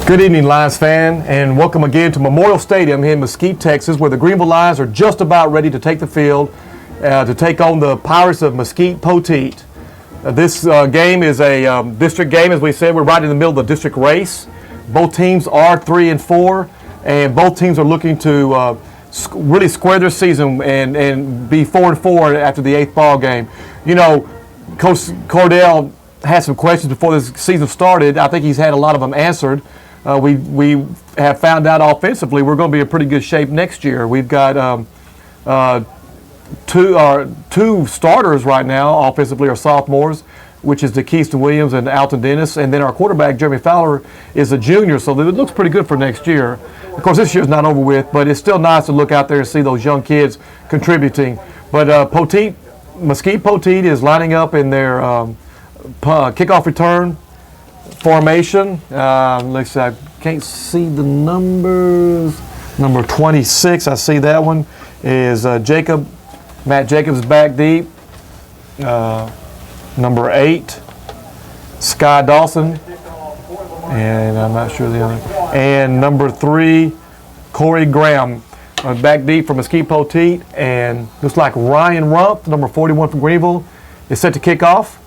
Good evening, Lions fan, and welcome again to Memorial Stadium here in Mesquite, Texas, where the Greenville Lions are just about ready to take the field to take on the Pirates of Mesquite Poteet. This game is a district game, as we said. We're right in the middle of the district race. Both teams are 3-4, and both teams are looking to really square their season and be 4-4 after the 8th ball game. You know, Coach Cordell had some questions before this season started. I think he's had a lot of them answered. We have found out offensively we're going to be in pretty good shape next year. We've got two starters right now offensively are sophomores, which is DeKeyston Williams and Alton Dennis, and then our quarterback Jeremy Fowler is a junior, so it looks pretty good for next year. Of course, this year's not over with, but it's still nice to look out there and see those young kids contributing. But Mesquite Poteet is lining up in their kickoff return formation. Let's see, I can't see the numbers. Number 26, I see that one, is Matt Jacobs back deep. Number 8, Sky Dawson, and I'm not sure the other. And number 3, Corey Graham, back deep from Mesquite Poteet, and looks like Ryan Rump, number 41 from Greenville, is set to kick off.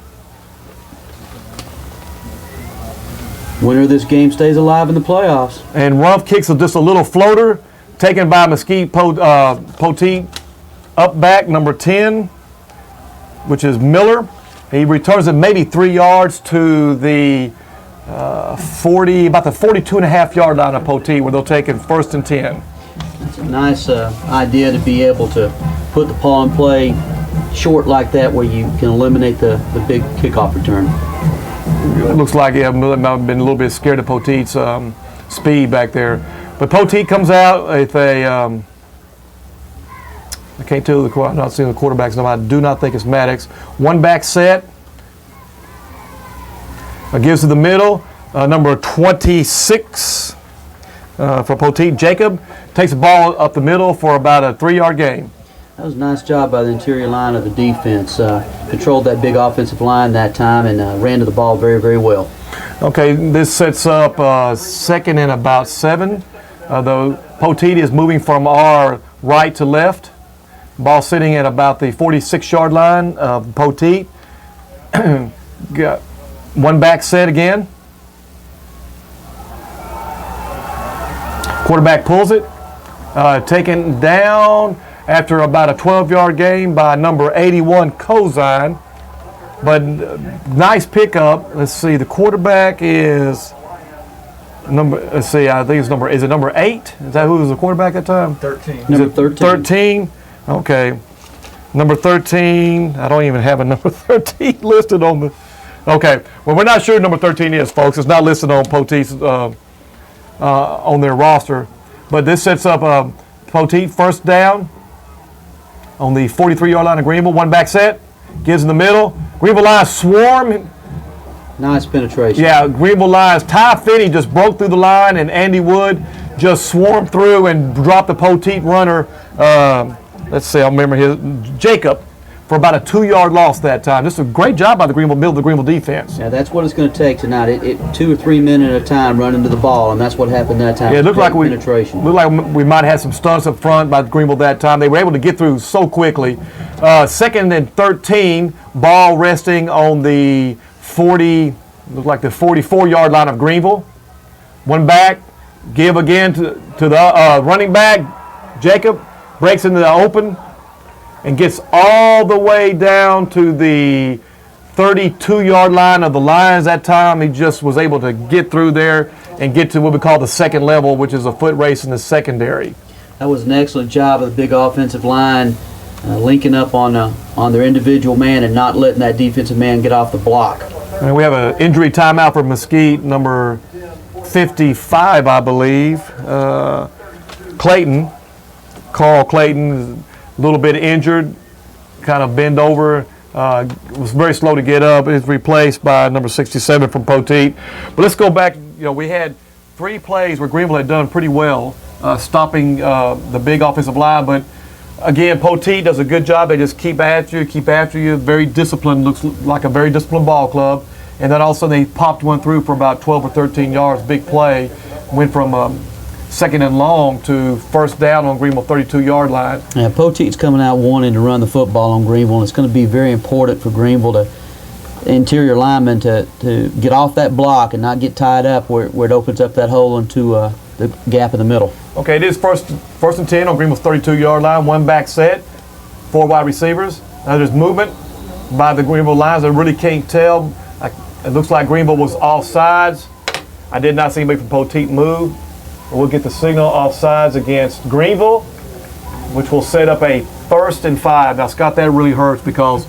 Winner of this game stays alive in the playoffs. And Rumpf kicks just a little floater, taken by Mesquite Poteet up back, number 10, which is Miller. He returns it maybe 3 yards to the about the 42.5-yard line of Poteet, where they'll take it 1st and 10. It's a nice idea to be able to put the ball in play short like that, where you can eliminate the big kickoff return. It looks like Miller might have been a little bit scared of Poteet's speed back there. But Poteet comes out with a, I can't tell I'm not seeing the quarterback's name. I do not think it's Maddox. One back set. Gives to the middle. Number 26 for Poteet. Jacob takes the ball up the middle for about a 3-yard gain. That was a nice job by the interior line of the defense. Controlled that big offensive line that time and ran to the ball very, very well. Okay, this sets up 2nd and about 7. The Poteet is moving from our right to left. Ball sitting at about the 46-yard line of Poteet. Got one back set again. Quarterback pulls it. Taken down after about a 12-yard gain by number 81, Cozine. But nice pickup. Let's see, the quarterback is I think it's number 8? Is that who was the quarterback at the time? 13. Number 13. 13? Okay. Number 13, I don't even have a number 13 listed on the, okay. Well, we're not sure who number 13 is, folks. It's not listed on Poteet's, on their roster. But this sets up Poteet 1st down on the 43-yard line of Greenville. One back set, gives in the middle. Greenville Lions swarm. Nice penetration. Yeah, Greenville Lions. Ty Finney just broke through the line, and Andy Wood just swarmed through and dropped the Poteet runner. Let's see, I remember Jacob, for about a 2-yard loss that time. Just a great job by the Greenville defense. Yeah, that's what it's going to take tonight. 2 or 3 men at a time running to the ball, and that's what happened that time. Yeah, it looked like we might have had some stunts up front by Greenville that time. They were able to get through so quickly. 2nd and 13, ball resting on the 44-yard line of Greenville. One back, give again to the running back. Jacob breaks into the open and gets all the way down to the 32-yard line of the Lions that time. He just was able to get through there and get to what we call the 2nd level, which is a foot race in the secondary. That was an excellent job of the big offensive line, linking up on their individual man and not letting that defensive man get off the block. And we have an injury timeout for Mesquite, number 55, I believe. Carl Clayton, a little bit injured, kind of bent over, was very slow to get up. It's replaced by number 67 from Poteet. But let's go back. You know, we had 3 plays where Greenville had done pretty well stopping the big offensive line, but again, Poteet does a good job. They just keep after you, very disciplined, looks like a very disciplined ball club. and then all of a sudden they popped one through for about 12 or 13 yards, big play, went from second and long to first down on Greenville 32-yard line. Yeah, Poteet's coming out wanting to run the football on Greenville, and it's going to be very important for Greenville to interior linemen to get off that block and not get tied up where it opens up that hole into the gap in the middle. Okay, it is first and 10 on Greenville's 32-yard line, one back set, 4 wide receivers. Now there's movement by the Greenville lines. I really can't tell. It looks like Greenville was offsides. I did not see anybody from Poteet move. We'll get the signal offsides against Greenville, which will set up a 1st and 5. Now, Scott, that really hurts because,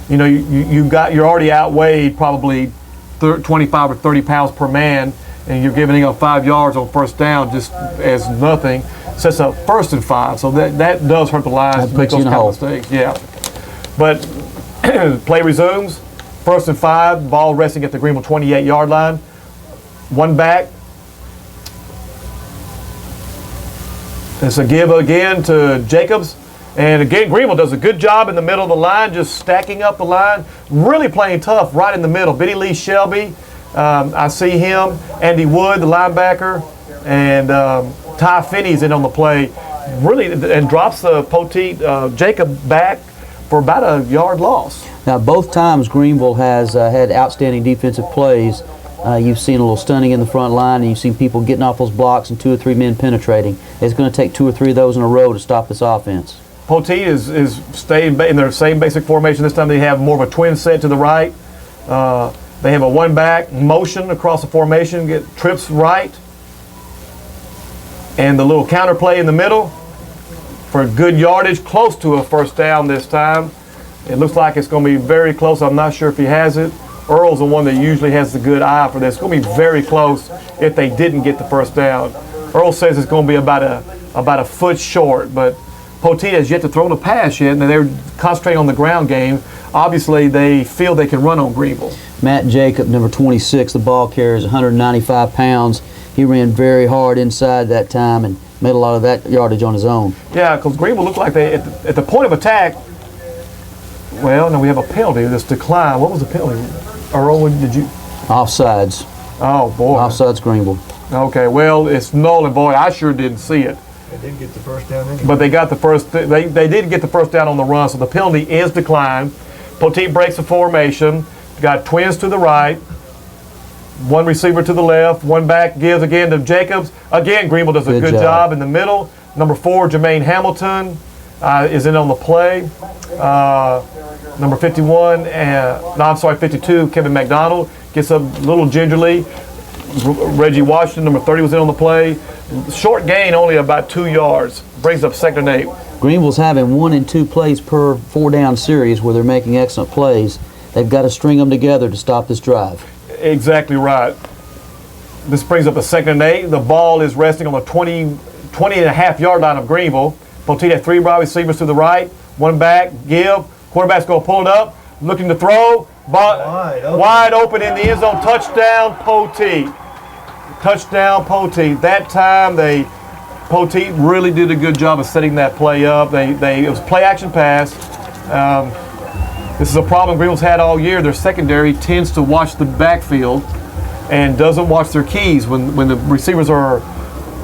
you know, you're already outweighed probably 25 or 30 pounds per man, and you're giving up 5 yards on first down just as nothing. Sets up 1st and 5, so that does hurt the lines to make those kind of mistakes. Yeah, but play resumes. 1st and 5, ball resting at the Greenville 28-yard line. One back. It's a give again to Jacobs. And again, Greenville does a good job in the middle of the line, just stacking up the line. Really playing tough right in the middle. Biddy Lee Shelby, I see him. Andy Wood, the linebacker. And Ty Finney's in on the play. Really, and drops the Poteet Jacob back for about a yard loss. Now, both times Greenville has had outstanding defensive plays. You've seen a little stunning in the front line, and you've seen people getting off those blocks and 2 or 3 men penetrating. It's going to take 2 or 3 of those in a row to stop this offense. Poteet is staying in their same basic formation. This time they have more of a twin set to the right. They have a one-back motion across the formation, get trips right. And the little counter play in the middle for good yardage, close to a 1st down this time. It looks like it's going to be very close. I'm not sure if he has it. Earl's the one that usually has the good eye for this. It's going to be very close if they didn't get the 1st down. Earl says it's going to be about a foot short, but Poteet has yet to throw the pass yet, and they're concentrating on the ground game. Obviously, they feel they can run on Greenville. Matt Jacob, number 26, the ball carrier, is 195 pounds. He ran very hard inside that time and made a lot of that yardage on his own. Yeah, because Greenville looked like they, at the point of attack, well, no, we have a penalty, this decline. What was the penalty? Earl, did you? Offsides. Oh, boy. Offsides, Greenville. Okay, well, it's null and void. I sure didn't see it. They did get the 1st down anyway. But they got the first, they did get the 1st down on the run, so the penalty is declined. Poteet breaks the formation. Got twins to the right. One receiver to the left. One back gives again to Jacobs. Again, Greenville does a good job in the middle. Number 4, Jermaine Hamilton is in on the play. Number 51, 52, Kevin McDonald gets up a little gingerly. Reggie Washington, number 30, was in on the play. Short gain, only about 2 yards. Brings up 2nd and 8. Greenville's having 1 and 2 plays per 4-down series where they're making excellent plays. They've got to string them together to stop this drive. Exactly right. This brings up a 2nd and 8. The ball is resting on the 20 and a half yard line of Greenville. Poteet had 3 wide receivers to the right. One back, give. Quarterback's going to pull it up, looking to throw. Wide open in the end zone. Touchdown, Poteet. Touchdown, Poteet. That time, Poteet really did a good job of setting that play up. It was play action pass. This is a problem Greenville's had all year. Their secondary tends to watch the backfield and doesn't watch their keys when the receivers are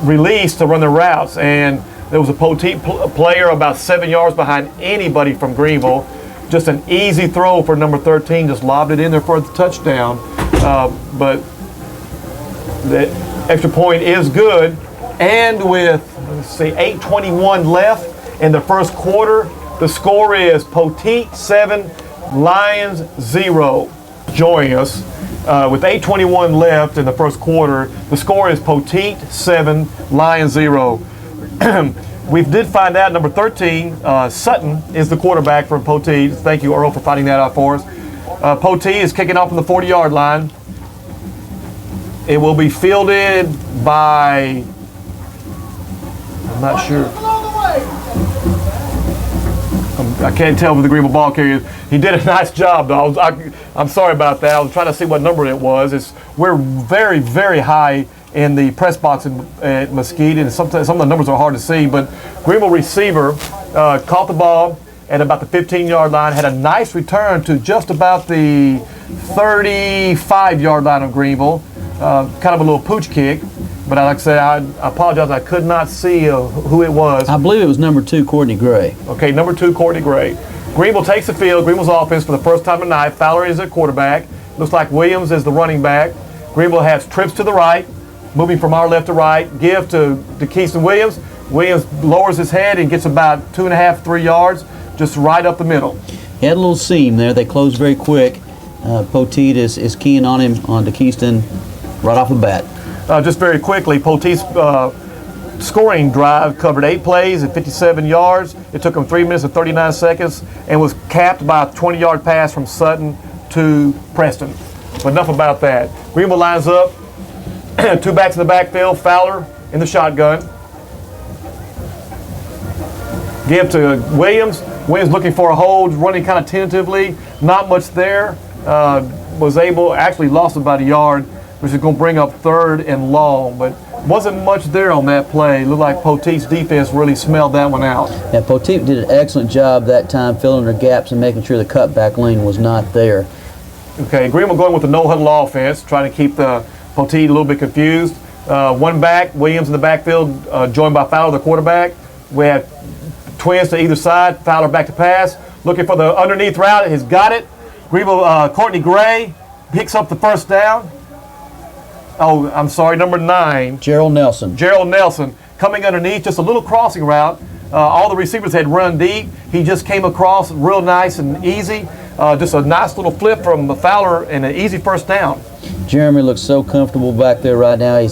released to run their routes. And there was a Poteet player about 7 yards behind anybody from Greenville. Just an easy throw for number 13, just lobbed it in there for the touchdown. But the extra point is good. And with, let's see, 8:21 left in the first quarter, the score is Poteet 7, Lions 0. Joining us with 8:21 left in the first quarter, the score is Poteet 7, Lions 0. We did find out number 13, Sutton, is the quarterback for Poteet. Thank you, Earl, for finding that out for us. Poteet is kicking off from the 40-yard line. It will be fielded by, I'm not sure. I can't tell with the Greenville ball carrier. He did a nice job, though. I'm sorry about that. I was trying to see what number it was. We're very, very high in the press box at Mesquite, and some of the numbers are hard to see, but Greenville receiver caught the ball, at about the 15-yard line, had a nice return to just about the 35-yard line of Greenville. Kind of a little pooch kick. But like I said, I apologize. I could not see who it was. I believe it was number 2, Courtney Gray. Okay, number 2, Courtney Gray. Greenville takes the field. Greenville's offense for the first time tonight. Fowler is at quarterback. Looks like Williams is the running back. Greenville has trips to the right, moving from our left to right. Give to Keyston Williams. Williams lowers his head and gets about 2.5, 3 yards, just right up the middle. He had a little seam there. They closed very quick. Poteet is keying on him on Keyston right off the bat. Just very quickly, Poteet's scoring drive covered 8 plays at 57 yards. It took him 3 minutes and 39 seconds and was capped by a 20-yard pass from Sutton to Preston. But enough about that. Greenville lines up, 2 backs in the backfield, Fowler in the shotgun. Give to Williams. Williams looking for a hold, running kind of tentatively. Not much there. Actually lost about a yard, which is going to bring up 3rd and long, but wasn't much there on that play. Looked like Poteet's defense really smelled that one out. Yeah, Poteet did an excellent job that time filling their gaps and making sure the cutback lane was not there. Okay, Greenville going with the no-huddle offense, trying to keep the Poteet a little bit confused. 1 back, Williams in the backfield, joined by Fowler, the quarterback. We have twins to either side, Fowler back to pass. Looking for the underneath route, he's got it. Greenville, Courtney Gray picks up the first down. Oh, I'm sorry, number 9. Gerald Nelson. Gerald Nelson coming underneath, just a little crossing route. All the receivers had run deep. He just came across real nice and easy. Just a nice little flip from Fowler and an easy first down. Jeremy looks so comfortable back there right now.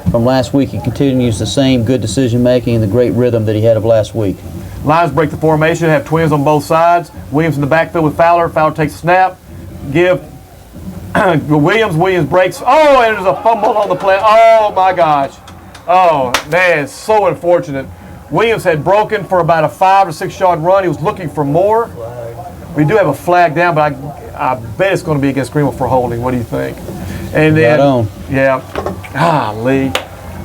From last week, he continues the same good decision making and the great rhythm that he had of last week. Lions break the formation, have twins on both sides. Williams in the backfield with Fowler. Fowler takes a snap. Give Williams. Williams breaks. Oh, and there's a fumble on the play. Oh, my gosh. Oh, man, so unfortunate. Williams had broken for about a 5 or 6 yard run. He was looking for more. We do have a flag down, but I bet it's going to be against Greenville for holding. What do you think? And then, right on. Yeah, Lee.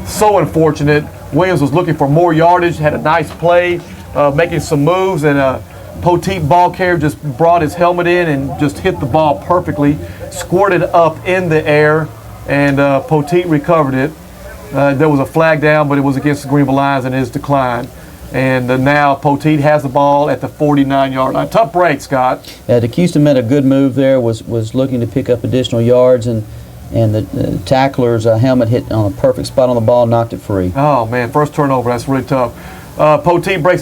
So unfortunate. Williams was looking for more yardage, had a nice play, making some moves, and Poteet ball carrier just brought his helmet in and just hit the ball perfectly, squirted up in the air, and Poteet recovered it. There was a flag down, but it was against the Greenville Lions and his decline. And now Poteet has the ball at the 49-yard line. Tough break, Scott. Yeah, Keyston made a good move there, was looking to pick up additional yards, and the tackler's helmet hit on a perfect spot on the ball, knocked it free. Oh, man, first turnover. That's really tough. Poteet breaks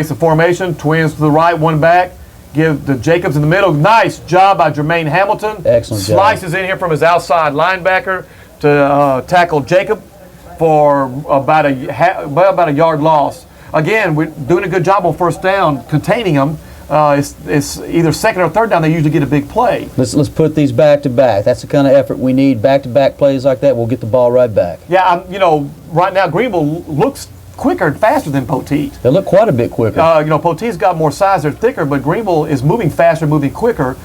the formation, twins to the right, 1 back. Give the Jacobs in the middle. Nice job by Jermaine Hamilton. Excellent job. Slices in here from his outside linebacker to tackle Jacob for about a yard loss. Again, we're doing a good job on first down, containing them. It's either second or third down. They usually get a big play. Let's put these back to back. That's the kind of effort we need. Back to back plays like that, we'll get the ball right back. Yeah, right now Greenville looks quicker and faster than Poteet. They look quite a bit quicker. Poteet's got more size, they're thicker, but Greenville is moving faster, moving quicker.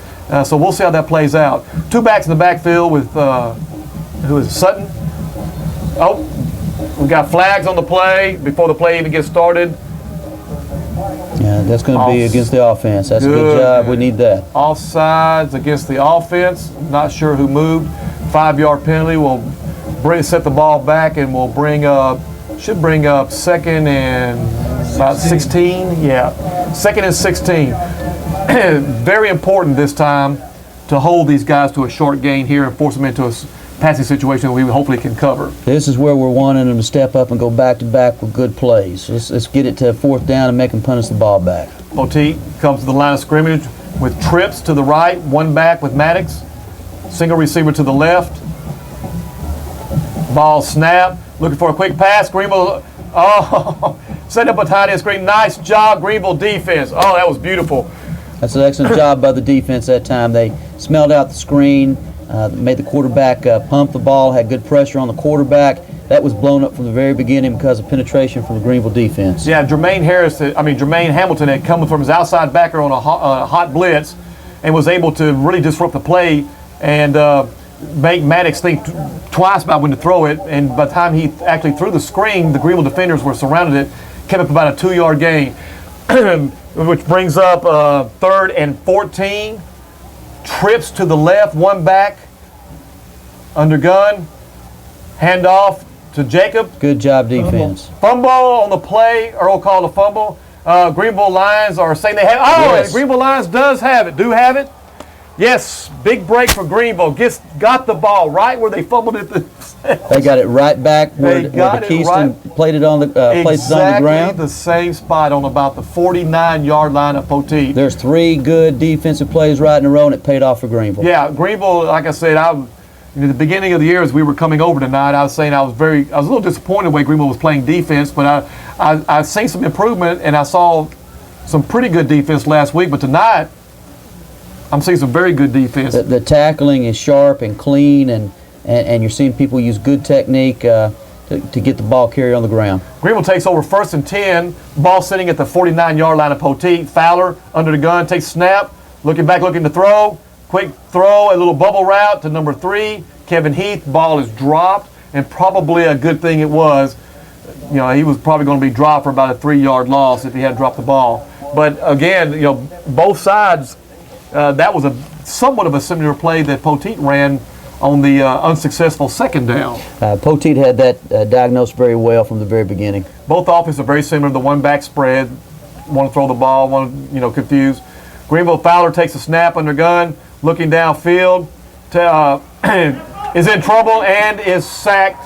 So we'll see how that plays out. 2 backs in the backfield with who is it, Sutton? Oh, we got flags on the play before the play even gets started. Yeah, that's going to be against the offense. That's a good job. We need that. Offsides against the offense. Not sure who moved. 5-yard penalty will set the ball back, and will should bring up 2nd and about 16. Yeah, 2nd and 16. Very important this time to hold these guys to a short gain here and force them into a passing situation that we hopefully can cover. This is where we're wanting them to step up and go back to back with good plays. Let's get it to 4th down and make them punish the ball back. Poteet comes to the line of scrimmage with trips to the right, 1 back with Maddox, single receiver to the left. Ball snap, looking for a quick pass. Greenville, set up a tight end screen. Nice job, Greenville defense. Oh, that was beautiful. That's an excellent job by the defense that time. They smelled out the screen, made the quarterback pump the ball, had good pressure on the quarterback. That was blown up from the very beginning because of penetration from the Greenville defense. Yeah, Jermaine Hamilton had come from his outside backer on a hot blitz and was able to really disrupt the play and make Maddox think twice about when to throw it. And by the time he actually threw the screen, the Greenville defenders were surrounded it, kept up about a 2-yard gain. which brings up 3rd and 14. Trips to the left, one back, under gun, handoff to Jacob. Good job defense. Fumble on the play. Earl called a fumble. Greenville Lions are saying they have. Oh, Yes. Greenville Lions do have it. Yes, big break for Greenville. Got the ball right where they fumbled it. They got it right back where the Keystone placed it on the ground. The same spot on about the 49-yard line of Poteet. There's 3 good defensive plays right in a row, and it paid off for Greenville. Yeah, Greenville, like I said, in the beginning of the year as we were coming over tonight, I was saying I was a little disappointed the way Greenville was playing defense, but I've seen some improvement, and I saw some pretty good defense last week, but tonight I'm seeing some very good defense. The tackling is sharp and clean, and you're seeing people use good technique to get the ball carried on the ground. Greenville takes over 1st and 10, ball sitting at the 49-yard line of Poteet. Fowler under the gun, takes snap, looking back, looking to throw. Quick throw, a little bubble route to number 3, Kevin Heath. Ball is dropped, and probably a good thing it was. You know, he was probably going to be dropped for about a 3-yard loss if he had dropped the ball. But again, you know, both sides, that was somewhat of a similar play that Poteet ran on the unsuccessful 2nd down. Poteet had that diagnosed very well from the very beginning. Both offenses are very similar. The one-back spread, want to throw the ball, want to, confuse. Greenville Fowler takes a snap under gun, looking downfield, is in trouble and is sacked.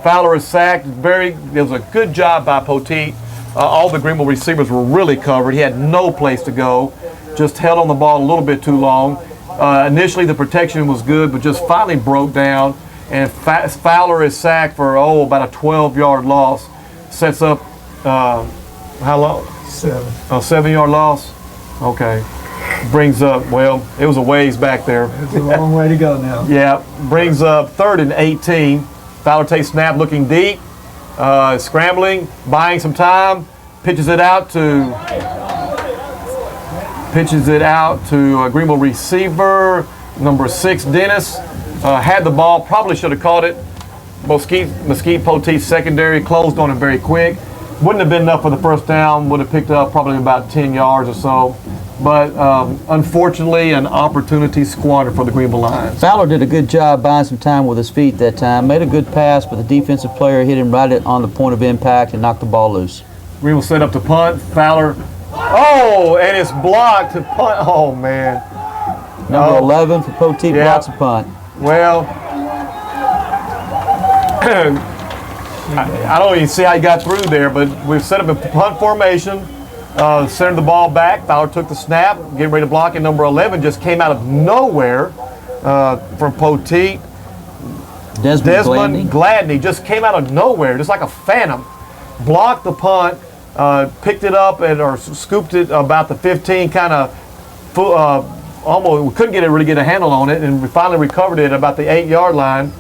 Fowler is sacked. It was a good job by Poteet. All the Greenville receivers were really covered. He had no place to go. Just held on the ball a little bit too long. Initially, the protection was good, but just finally broke down. And Fowler is sacked for, about a 12-yard loss. Sets up, how long? 7. A 7-yard loss? Okay. Brings up, it was a ways back there. It's a long way to go now. Yeah. Brings up 3rd and 18. Fowler takes snap, looking deep. Scrambling, buying some time. Pitches it out to a Greenville receiver, number 6, Dennis. Had the ball, probably should have caught it. Mesquite Poteet secondary closed on him very quick. Wouldn't have been enough for the 1st down. Would have picked up probably about 10 yards or so. But unfortunately, an opportunity squandered for the Greenville Lions. Fowler did a good job buying some time with his feet that time. Made a good pass, but the defensive player hit him right on the point of impact and knocked the ball loose. Greenville set up to punt. Fowler, and it's blocked to punt. Oh, man. Number 11 for Poteet blocks a punt. Well, I don't even see how he got through there, but we've set up a punt formation. Centered the ball back. Fowler took the snap, getting ready to block it. Number 11 just came out of nowhere from Poteet. Desmond Gladney just came out of nowhere, just like a phantom. Blocked the punt, picked it up or scooped it about the 15, kind of almost, we couldn't really get a handle on it, and we finally recovered it at about the 8-yard line.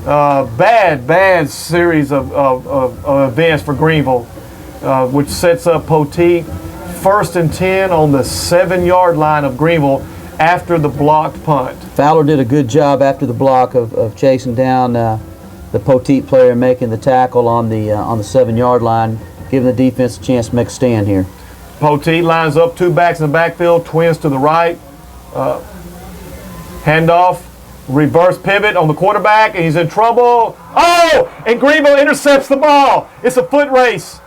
Bad series of events for Greenville, which sets up Poteet 1st and 10 on the 7-yard line of Greenville after the blocked punt. Fowler did a good job after the block of chasing down the Poteet player and making the tackle on the 7-yard line, giving the defense a chance to make a stand here. Poteet lines up 2 backs in the backfield, twins to the right, handoff, reverse pivot on the quarterback, and he's in trouble. And Greenville intercepts the ball. It's a foot race.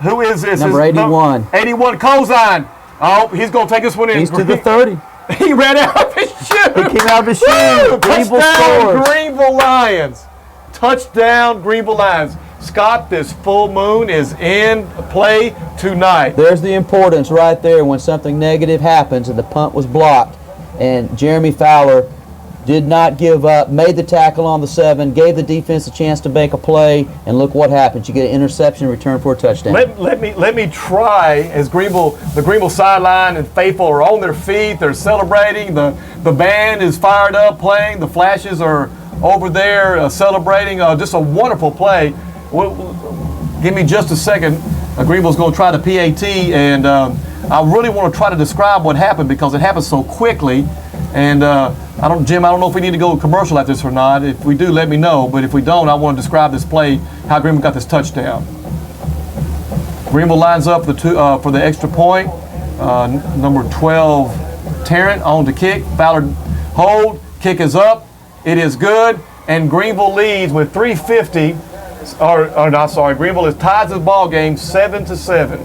Who is this? Number 81. 81, Kozine. He's going to take this one in. He's to the 30. He ran out of his shoe. He came out of his shoe. Greenville scores. Greenville Lions. Touchdown, Greenville Lions. Scott, this full moon is in play tonight. There's the importance right there when something negative happens and the punt was blocked. And Jeremy Fowler did not give up, made the tackle on the 7, gave the defense a chance to make a play, and look what happens. You get an interception in return for a touchdown. Let me try, as the Greenville sideline and faithful are on their feet. They're celebrating. The band is fired up playing. The flashes are over there celebrating. Just a wonderful play. Give me just a second. Greenville's going to try the PAT, and I really want to try to describe what happened because it happened so quickly. And Jim, I don't know if we need to go commercial at this or not. If we do, let me know. But if we don't, I want to describe this play, how Greenville got this touchdown. Greenville lines up for the extra point. Number 12, Tarrant on to kick. Fowler hold. Kick is up. It is good. And Greenville leads with 3:50. Greenville ties the ball game 7-7.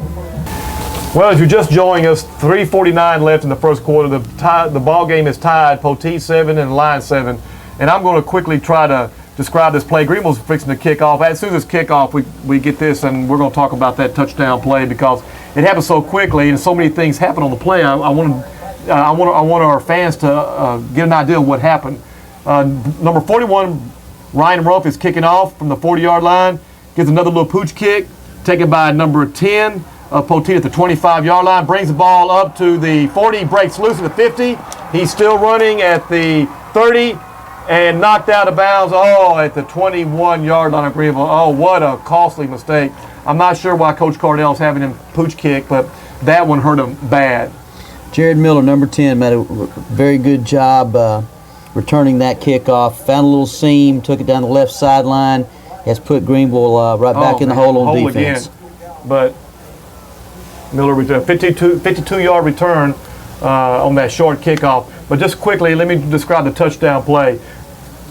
Well, if you're just joining us, 3:49 left in the first quarter. The ball game is tied. Poteet 7 and Line 7. And I'm going to quickly try to describe this play. Greenville's fixing to kick off. As soon as kick off, we get this, and we're going to talk about that touchdown play because it happened so quickly and so many things happen on the play. I want our fans to get an idea of what happened. Number 41, Ryan Rumpf is kicking off from the 40-yard line. Gets another little pooch kick, taken by number 10 of Poteet at the 25-yard line. Brings the ball up to the 40, breaks loose at the 50. He's still running at the 30 and knocked out of bounds. At the 21-yard line of Greenville. What a costly mistake. I'm not sure why Coach Cardell's having him pooch kick, but that one hurt him bad. Jared Miller, number 10, made a very good job returning that kickoff. Found a little seam, took it down the left sideline, has put Greenville right back in the hole on defense. Again. But Miller returned 52-yard return on that short kickoff. But just quickly, let me describe the touchdown play.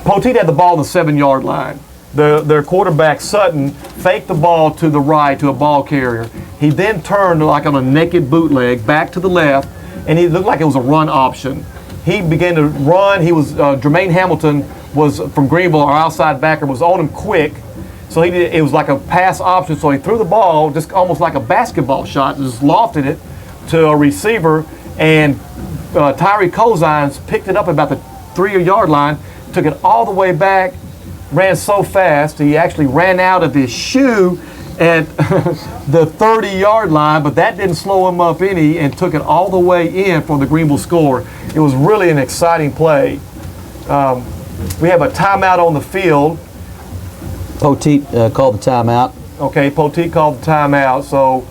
Poteet had the ball on the 7-yard line. Their quarterback, Sutton, faked the ball to the right to a ball carrier. He then turned like on a naked bootleg back to the left, and it looked like it was a run option. He began to run. He was Jermaine Hamilton was from Greenville, our outside backer, was on him quick. So it was like a pass option. So he threw the ball just almost like a basketball shot, just lofted it to a receiver, and Tyree Cozines picked it up about the 3-yard line, took it all the way back, ran so fast he actually ran out of his shoe at the 30-yard line, but that didn't slow him up any, and took it all the way in for the Greenville score. It was really an exciting play. We have a timeout on the field. Poteet called the timeout. Okay, Poteet called the timeout. So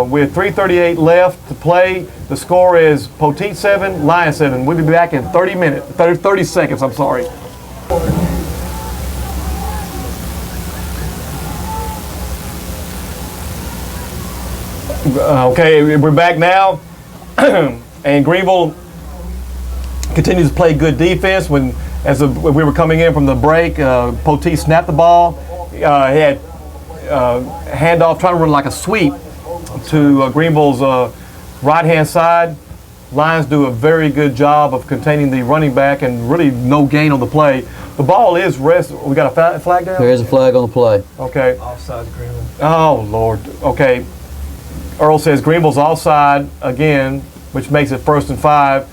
with 3:38 left to play, the score is Poteet 7, Lion 7. We'll be back in 30 seconds, I'm sorry. Okay, we're back now, and Greenville continues to play good defense. As we were coming in from the break, Poteet snapped the ball. He had handoff, trying to run like a sweep to Greenville's right-hand side. Lions do a very good job of containing the running back, and really no gain on the play. The ball is rest. We got a flag down? There is a flag on the play. Okay. Offside Greenville. Oh, Lord. Okay. Earl says Greenville's offside again, which makes it 1st and 5.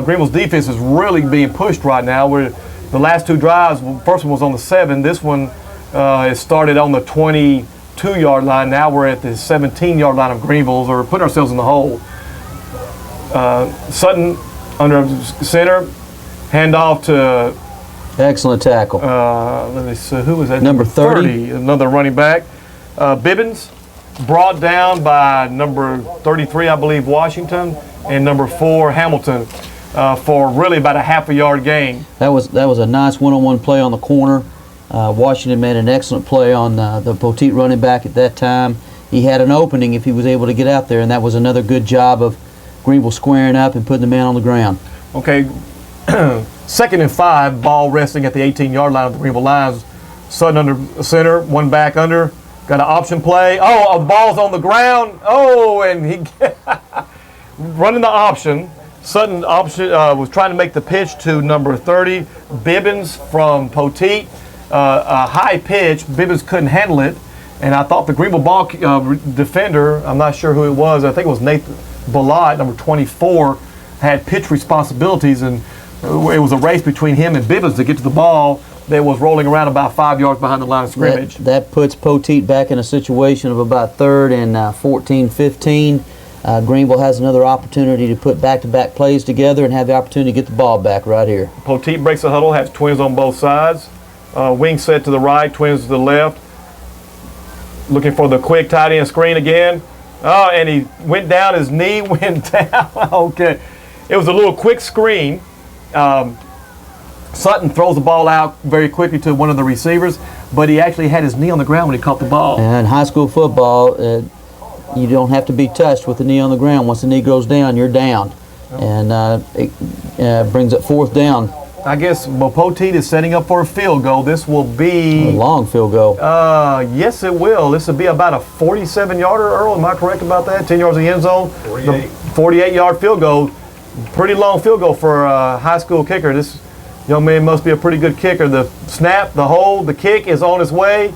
Greenville's defense is really being pushed right now. The last two drives, first one was on the 7. This one is started on the 22-yard line. Now we're at the 17-yard line of Greenville. So we're putting ourselves in the hole. Sutton under center, handoff to excellent tackle. Let me see, who was that? Number 30. Another running back. Bibbins brought down by number 33, I believe, Washington, and number 4, Hamilton, for really about a half a yard gain. That was a nice one-on-one play on the corner. Washington made an excellent play on the Poteet running back at that time. He had an opening if he was able to get out there, and that was another good job of Greenville squaring up and putting the man on the ground. Okay, 2nd and 5, ball resting at the 18-yard line of the Greenville Lions. Sutton under center, one back under. Got an option play. The ball's on the ground. And he running the option. Sutton was trying to make the pitch to number 30, Bibbins from Poteet. A high pitch. Bibbins couldn't handle it. And I thought the Greenville ball defender, I'm not sure who it was, I think it was Nathan Ballot, number 24, had pitch responsibilities. And it was a race between him and Bibbins to get to the ball that was rolling around about 5 yards behind the line of scrimmage. That puts Poteet back in a situation of about 3rd and 14, 15. Greenville has another opportunity to put back-to-back plays together and have the opportunity to get the ball back right here. Poteet breaks the huddle, has twins on both sides. Wing set to the right, twins to the left. Looking for the quick tight end screen again. And he went down, his knee went down. Okay. It was a little quick screen. Sutton throws the ball out very quickly to one of the receivers, but he actually had his knee on the ground when he caught the ball. And high school football, you don't have to be touched with the knee on the ground. Once the knee goes down, you're down. And it brings up 4th down. I guess Poteet is setting up for a field goal. This will be A long field goal. yes, it will. This will be about a 47-yarder, Earl. Am I correct about that? 10 yards in the end zone. 48-yard field goal. Pretty long field goal for a high school kicker. This young man must be a pretty good kicker. The snap, the hold, the kick is on its way,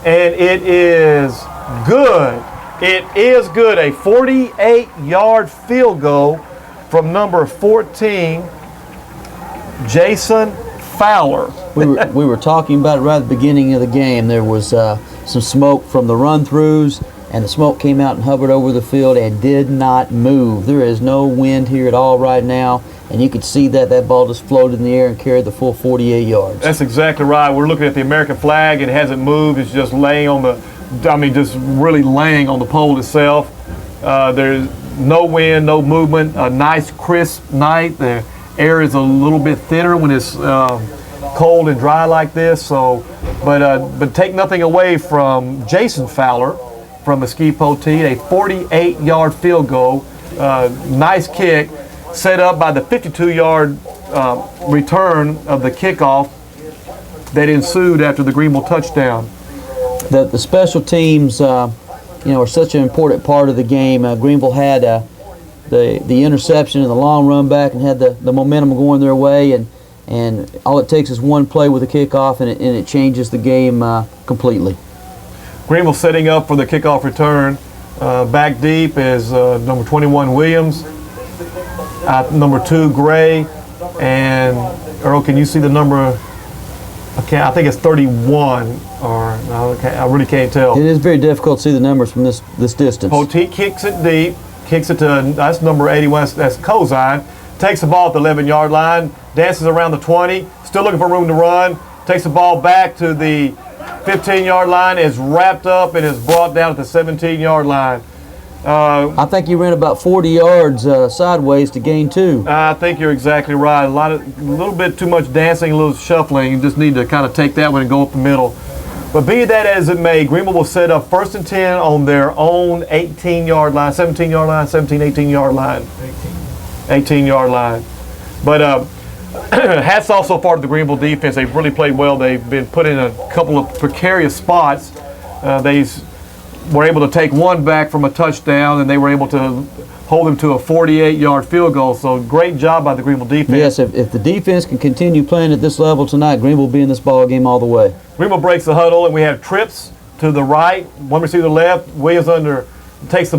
and it is good. It is good. A 48-yard field goal from number 14, Jason Fowler. We were talking about it right at the beginning of the game. There was some smoke from the run-throughs, and the smoke came out and hovered over the field and did not move. There is no wind here at all right now, and you could see that ball just floated in the air and carried the full 48 yards. That's exactly right. We're looking at the American flag. It hasn't moved. It's just laying on the, just really laying on the pole itself. There's no wind, no movement. A nice crisp night. The air is a little bit thinner when it's cold and dry like this. So, but take nothing away from Jason Fowler from Mesquite Poteet, a 48-yard field goal. Nice kick set up by the 52-yard return of the kickoff that ensued after the Greenville touchdown. The special teams, are such an important part of the game. Greenville had the interception and the long run back and had the momentum going their way, and all it takes is one play with a kickoff and it changes the game completely. Greenville setting up for the kickoff return. Back deep is number 21 Williams, number 2 Gray, and Earl, can you see the number? I think it's 31, or no, I really can't tell. It is very difficult to see the numbers from this distance. Poteet kicks it deep, kicks it to, that's number 81, that's Cozine. Takes the ball at the 11-yard line, dances around the 20, still looking for room to run, takes the ball back to the 15-yard line, is wrapped up and is brought down at the 17-yard line. I think he ran about 40 yards sideways to gain 2. I think you're exactly right. A little bit too much dancing, a little shuffling. You just need to kind of take that one and go up the middle. But be that as it may, Greenville will set up 1st and 10 on their own 18-yard line, 17-yard line, 18-yard line. 18-yard line. But hats off so far to the Greenville defense. They've really played well. They've been put in a couple of precarious spots. They were able to take one back from a touchdown, and they were able to hold them to a 48-yard field goal. So great job by the Greenville defense. Yes, if the defense can continue playing at this level tonight, Greenville will be in this ball game all the way. Greenville breaks the huddle, and we have trips to the right, one receiver to the left. Williams takes the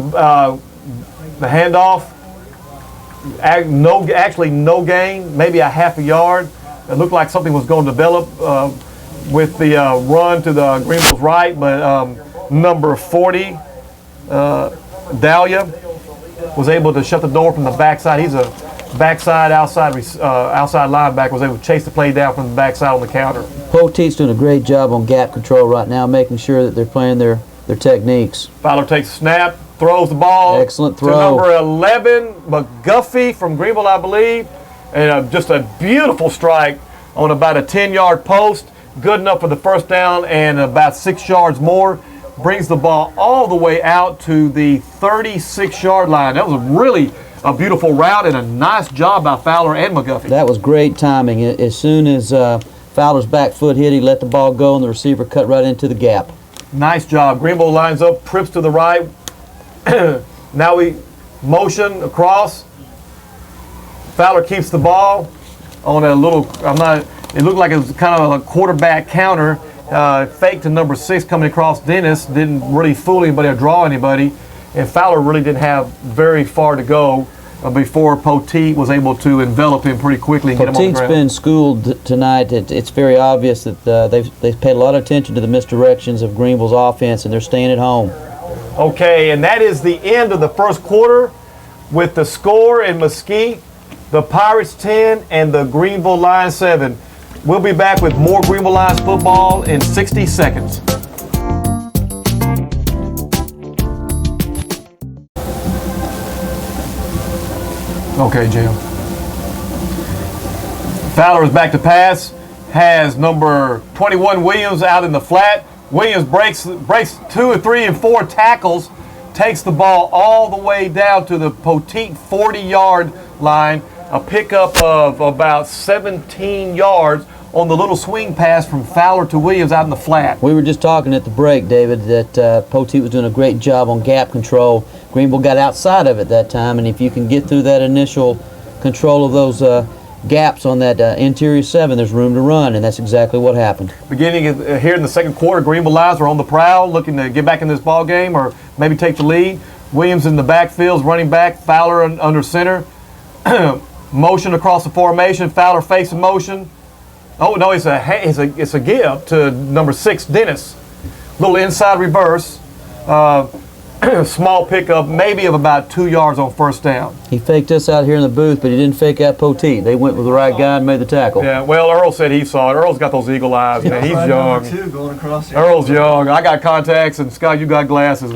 handoff. Actually no gain, maybe a half a yard. It looked like something was going to develop with the run to the Greenville's right, but number 40, Dahlia, was able to shut the door from the backside. He's a outside linebacker, was able to chase the play down from the backside on the counter. Poteet's doing a great job on gap control right now, making sure that they're playing their techniques. Fowler takes a snap, throws the ball. Excellent throw. To number 11, McGuffey from Greenville, I believe. And just a beautiful strike on about a 10-yard post. Good enough for the first down and about 6 yards more. Brings the ball all the way out to the 36-yard line. That was really a beautiful route and a nice job by Fowler and McGuffey. That was great timing. As soon as Fowler's back foot hit, he let the ball go and the receiver cut right into the gap. Nice job. Greenville lines up, trips to the right. Now we motion across. Fowler keeps the ball on a little, it looked like it was kind of a quarterback counter. Fake to number 6 coming across Dennis. Didn't really fool anybody or draw anybody. And Fowler really didn't have very far to go before Poteet was able to envelop him pretty quickly and get him on the ground. Poteet's been schooled tonight. It's very obvious that they've paid a lot of attention to the misdirections of Greenville's offense, and they're staying at home. Okay, and that is the end of the first quarter with the score in Mesquite, the Pirates 10 and the Greenville Lions 7. We'll be back with more Greenville Lions football in 60 seconds. Okay, Jim. Fowler is back to pass. Has number 21 Williams out in the flat. Williams breaks 2 or 3 and 4 tackles takes the ball all the way down to the Poteet 40-yard line, a pickup of about 17 yards on the little swing pass from Fowler to Williams out in the flat. We were just talking at the break, David, that Poteet was doing a great job on gap control. Greenville got outside of it that time, and if you can get through that initial control of those gaps on that interior 7, there's room to run, and that's exactly what happened. Beginning here in the second quarter, Greenville Lions are on the prowl, looking to get back in this ball game or maybe take the lead. Williams in the backfield, running back, Fowler under center. Motion across the formation, Fowler facing motion. Oh no, it's a give to number 6, Dennis. Little inside reverse. Small pickup, maybe of about 2 yards on first down. He faked us out here in the booth, but he didn't fake out Poteet. They went with the right guy and made the tackle. Yeah, well, Earl said he saw it. Earl's got those eagle eyes, man. He's young. Going across Earl's young. I got contacts, and Scott, you got glasses.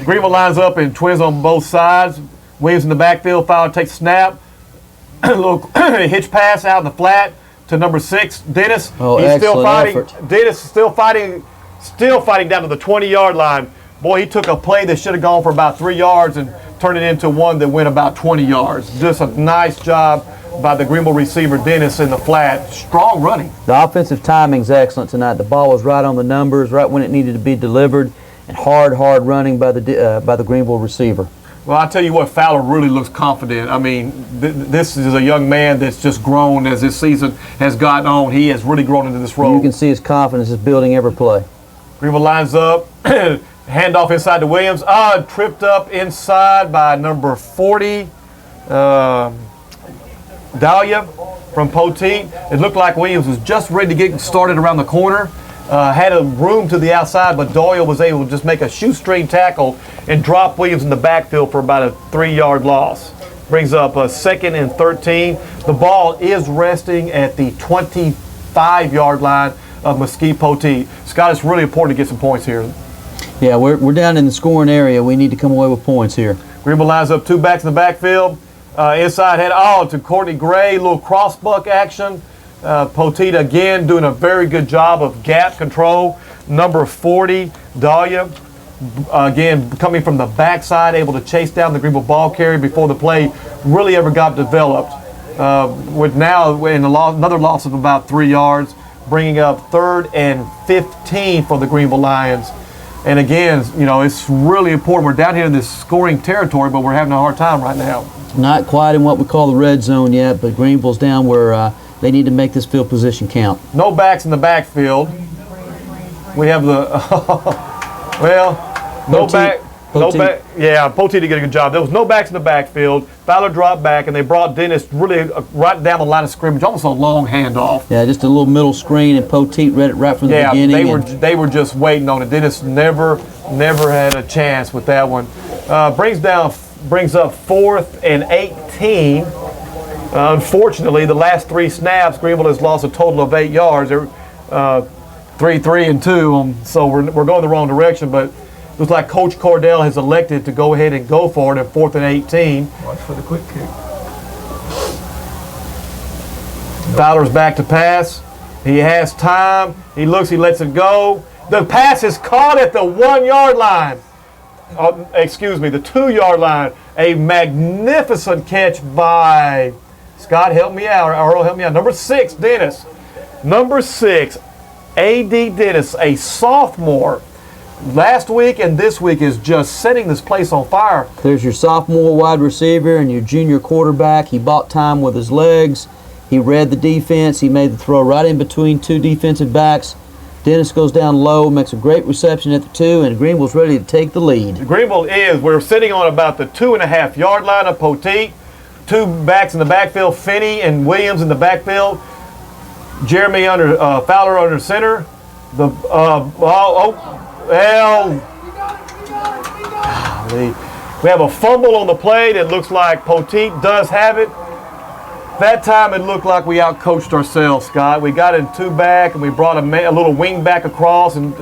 Greenville lines up and twins on both sides. Williams in the backfield. Fowler takes a snap. A little hitch pass out in the flat to number 6, Dennis. Oh, He's still fighting. effort. Dennis is still fighting down to the 20-yard line. Boy, he took a play that should have gone for about 3 yards and turned it into one that went about 20 yards. Just a nice job by the Greenville receiver, Dennis, in the flat. Strong running. The offensive timing's excellent tonight. The ball was right on the numbers, right when it needed to be delivered, and hard running by the Greenville receiver. Well, I tell you what, Fowler really looks confident. I mean, this is a young man that's just grown as this season has gotten on. He has really grown into this role. You can see his confidence is building every play. Greenville lines up. Handoff inside to Williams. Tripped up inside by number 40, Dahlia from Poteet. It looked like Williams was just ready to get started around the corner. Had a room to the outside, but Doyle was able to just make a shoestring tackle and drop Williams in the backfield for about a 3-yard loss. Brings up a 2nd and 13. The ball is resting at the 25-yard line of Mesquite Poteet. Scott, it's really important to get some points here. Yeah, we're down in the scoring area. We need to come away with points here. Greenville lines up 2 backs in the backfield. Inside head to Courtney Gray, little crossbuck action. Poteet again doing a very good job of gap control. Number 40, Dahlia, again coming from the backside, able to chase down the Greenville ball carrier before the play really ever got developed. With now in another loss of about 3 yards, bringing up 3rd and 15 for the Greenville Lions. And again, you know, it's really important. We're down here in this scoring territory, but we're having a hard time right now. Not quite in what we call the red zone yet, but Greenville's down where they need to make this field position count. No backs in the backfield. We have the no back. Yeah, Poteet did a good job. There was no backs in the backfield. Fowler dropped back, and they brought Dennis really right down the line of scrimmage, almost a long handoff. Yeah, just a little middle screen, and Poteet read it right from the beginning. Yeah, they were just waiting on it. Dennis never had a chance with that one. Brings up 4th and 18. Unfortunately, the last 3 snaps, Greenville has lost a total of 8 yards. They're 3 and 2, so we're going the wrong direction. But it looks like Coach Cordell has elected to go ahead and go for it in 4th and 18. Watch for the quick kick. Fowler's back to pass. He has time. He looks. He lets it go. The pass is caught at the 1-yard line. The 2-yard line. A magnificent catch by Scott. Help me out. Earl, help me out. Number 6, Dennis. Number 6, A.D. Dennis, a sophomore. Last week and this week is just setting this place on fire. There's your sophomore wide receiver and your junior quarterback. He bought time with his legs. He read the defense. He made the throw right in between 2 defensive backs. Dennis goes down low, makes a great reception at the 2, and Greenville's ready to take the lead. We're sitting on about the 2.5-yard line of Poteet. 2 backs in the backfield, Finney and Williams in the backfield. Jeremy Fowler under center. We have a fumble on the play that looks like Poteet does have it. That time it looked like we outcoached ourselves, Scott. We got in 2 back and we brought a little wing back across, and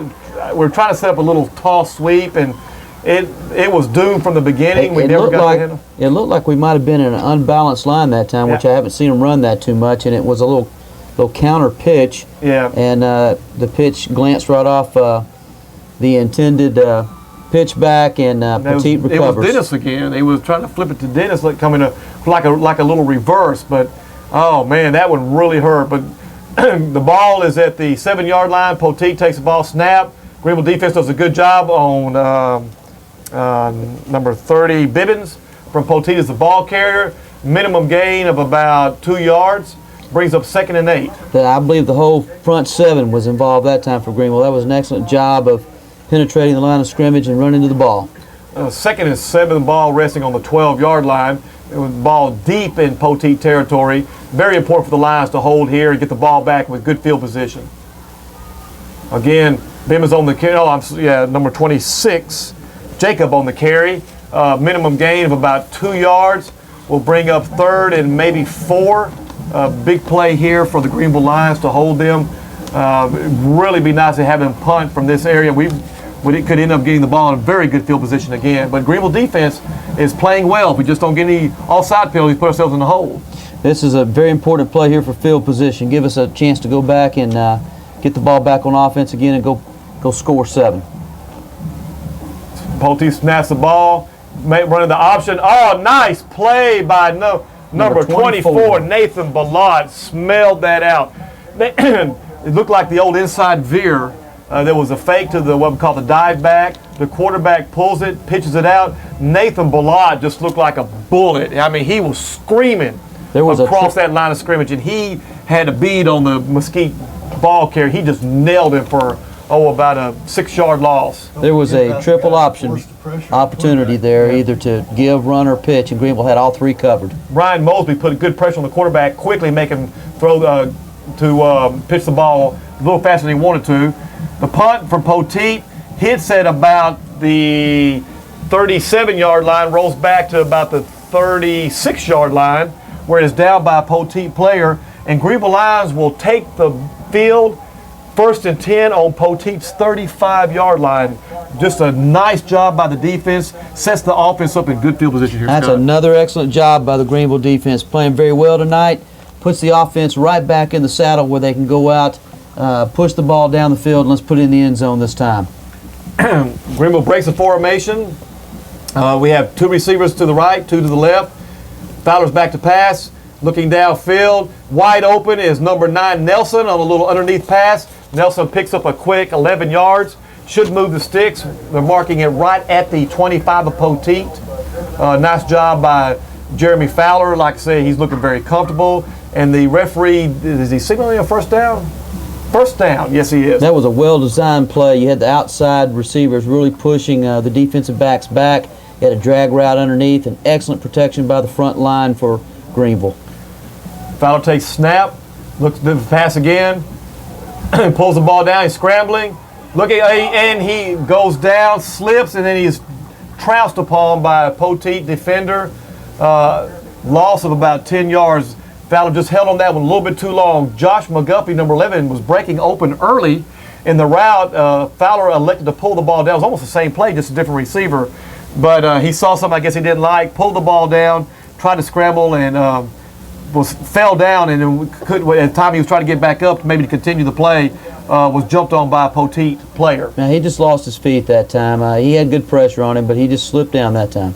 we're trying to set up a little toss sweep, and it was doomed from the beginning. It looked like we might have been in an unbalanced line that time, which I haven't seen them run that too much, and it was a little counter pitch. Yeah. And the pitch glanced right off the intended pitch back, and Petit recovers. It was Dennis again. He was trying to flip it to Dennis, like a little reverse. But oh man, that one really hurt. But the ball is at the 7-yard line. Poteet takes the ball, snap. Greenville defense does a good job on number 30, Bibbins. From Poteet is the ball carrier. Minimum gain of about 2 yards. Brings up 2nd and 8. I believe the whole front 7 was involved that time for Greenville. That was an excellent job of penetrating the line of scrimmage and running to the ball. 2nd and 7, the ball resting on the 12-yard line. It was ball deep in Poteet territory. Very important for the Lions to hold here and get the ball back with good field position. Again, Bim is on the carry. Number 26, Jacob on the carry. Minimum gain of about 2 yards. Will bring up 3rd and maybe 4. Big play here for the Greenville Lions to hold them. Really be nice to have them punt from this area. We could end up getting the ball in a very good field position again. But Greenville defense is playing well. If we just don't get any offside penalties, put ourselves in the hole. This is a very important play here for field position. Give us a chance to go back and get the ball back on offense again and go score 7. Poteet snaps the ball, running the option. Oh, nice play by number 24, Nathan Ballard. Smelled that out. It looked like the old inside veer. There was a fake to what we call the dive back. The quarterback pulls it, pitches it out. Nathan Ballard just looked like a bullet. I mean, he was screaming across that line of scrimmage, and he had a bead on the Mesquite ball carrier. He just nailed him for about a 6-yard loss. There was a triple opportunity there, either to give, run, or pitch, and Greenville had all 3 covered. Ryan Mosby put good pressure on the quarterback, quickly make him throw to pitch the ball a little faster than he wanted to. The punt from Poteet hits at about the 37-yard line, rolls back to about the 36-yard line, where it is down by a Poteet player, and Greenville Lions will take the field 1st and 10 on Poteet's 35-yard line. Just a nice job by the defense. Sets the offense up in good field position here. That's another excellent job by the Greenville defense. Playing very well tonight. Puts the offense right back in the saddle where they can go out, push the ball down the field, and let's put it in the end zone this time. Greenville breaks the formation. We have 2 receivers to the right, 2 to the left. Fowler's back to pass. Looking downfield, wide open is number 9, Nelson, on a little underneath pass. Nelson picks up a quick 11 yards. Should move the sticks. They're marking it right at the 25 of Poteet. Nice job by Jeremy Fowler. Like I say, he's looking very comfortable. And the referee, is he signaling a first down? First down, yes he is. That was a well-designed play. You had the outside receivers really pushing the defensive backs back. You had a drag route underneath, and excellent protection by the front line for Greenville. Fowler takes snap, looks to the pass again, pulls the ball down, he's scrambling, and he goes down, slips, and then he's trounced upon by a Poteet defender. Loss of about 10 yards. Fowler just held on that one a little bit too long. Josh McGuffey, number 11, was breaking open early in the route. Fowler elected to pull the ball down. It was almost the same play, just a different receiver. But he saw something I guess he didn't like, pulled the ball down, tried to scramble, and fell down, and at the time he was trying to get back up, maybe to continue the play, was jumped on by a Poteet player. Now, he just lost his feet that time. He had good pressure on him, but he just slipped down that time.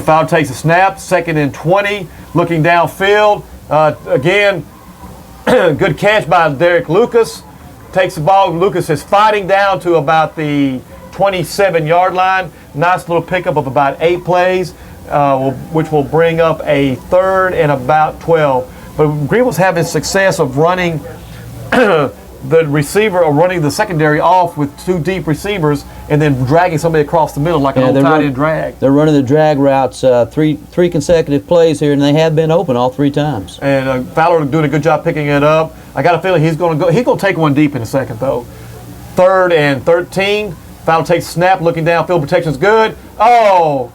Fowler takes a snap, 2nd and 20, looking downfield. Again, good catch by Derek Lucas. Takes the ball. Lucas is fighting down to about the 27-yard line. Nice little pickup of about 8 plays. Which will bring up a 3rd and about 12. But Greenville's having success of running the receiver or running the secondary off with 2 deep receivers and then dragging somebody across the middle like an old tight end drag. They're running the drag routes 3 consecutive plays here, and they have been open all 3 times. And Fowler doing a good job picking it up. I got a feeling he's going to take one deep in a second, though. 3rd and 13. Fowler takes a snap, looking downfield. Protection's good. Oh!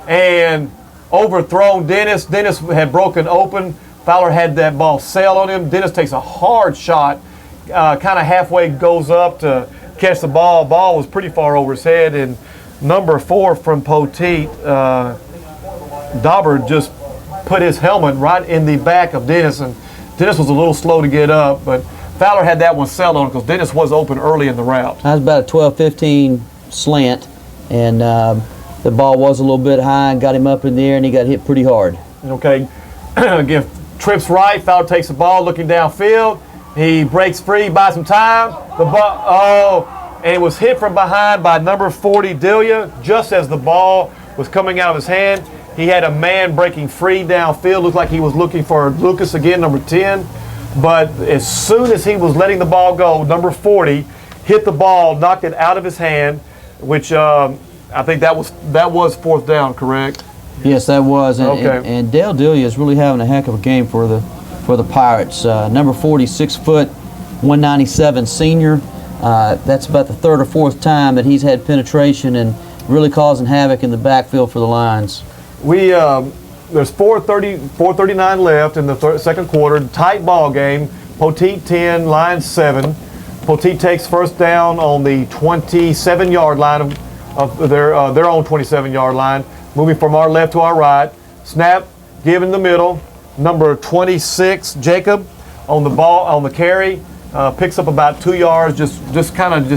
And overthrown Dennis. Dennis had broken open. Fowler had that ball sail on him. Dennis takes a hard shot, kind of halfway goes up to catch the ball. Ball was pretty far over his head, and number 4 from Poteet, Dauber, just put his helmet right in the back of Dennis, and Dennis was a little slow to get up, but Fowler had that one sailed on because Dennis was open early in the route. That was about a 12, 15 slant, and the ball was a little bit high and got him up in the air, and he got hit pretty hard. Okay, again, trips right, Fowler takes the ball, looking downfield. He breaks free, buys some time. The ball, and it was hit from behind by number 40, Delia, just as the ball was coming out of his hand. He had a man breaking free downfield. Looked like he was looking for Lucas again, number 10. But as soon as he was letting the ball go, number 40 hit the ball, knocked it out of his hand, which I think that was fourth down, correct? Yes, that was. And, okay. and Dale Delia is really having a heck of a game for the Pirates. Number 40, 6 foot, 197 senior. That's about the third or fourth time that he's had penetration and really causing havoc in the backfield for the Lions. There's 4:39 left in the second quarter. Tight ball game. Poteet 10, Lions 7. Poteet takes first down on the 27-yard line of their own 27-yard line. Moving from our left to our right. Snap, give in the middle. Number 26, Jacob, on the ball, on the carry. Picks up about 2 yards, just kind of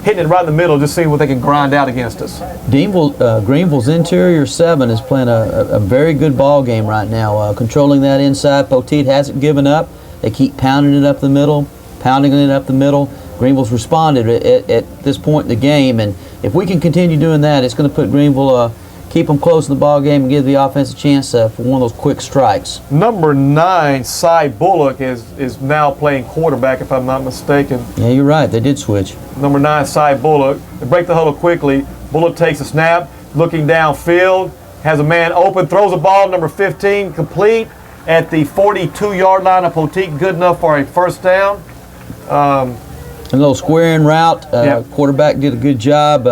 hitting it right in the middle, just seeing what they can grind out against us. Greenville's interior 7 is playing a very good ball game right now, controlling that inside. Poteet hasn't given up. They keep pounding it up the middle. Greenville's responded at this point in the game, and if we can continue doing that, it's going to put Greenville, keep them close in the ball game and give the offense a chance for one of those quick strikes. Number 9, Cy Bullock, is now playing quarterback, if I'm not mistaken. Yeah, you're right. They did switch. Number 9, Cy Bullock. They break the huddle quickly. Bullock takes a snap, looking downfield, has a man open, throws a ball, number 15, complete at the 42-yard line of Poteet, good enough for a first down. A little square-in route. Yep. Quarterback did a good job.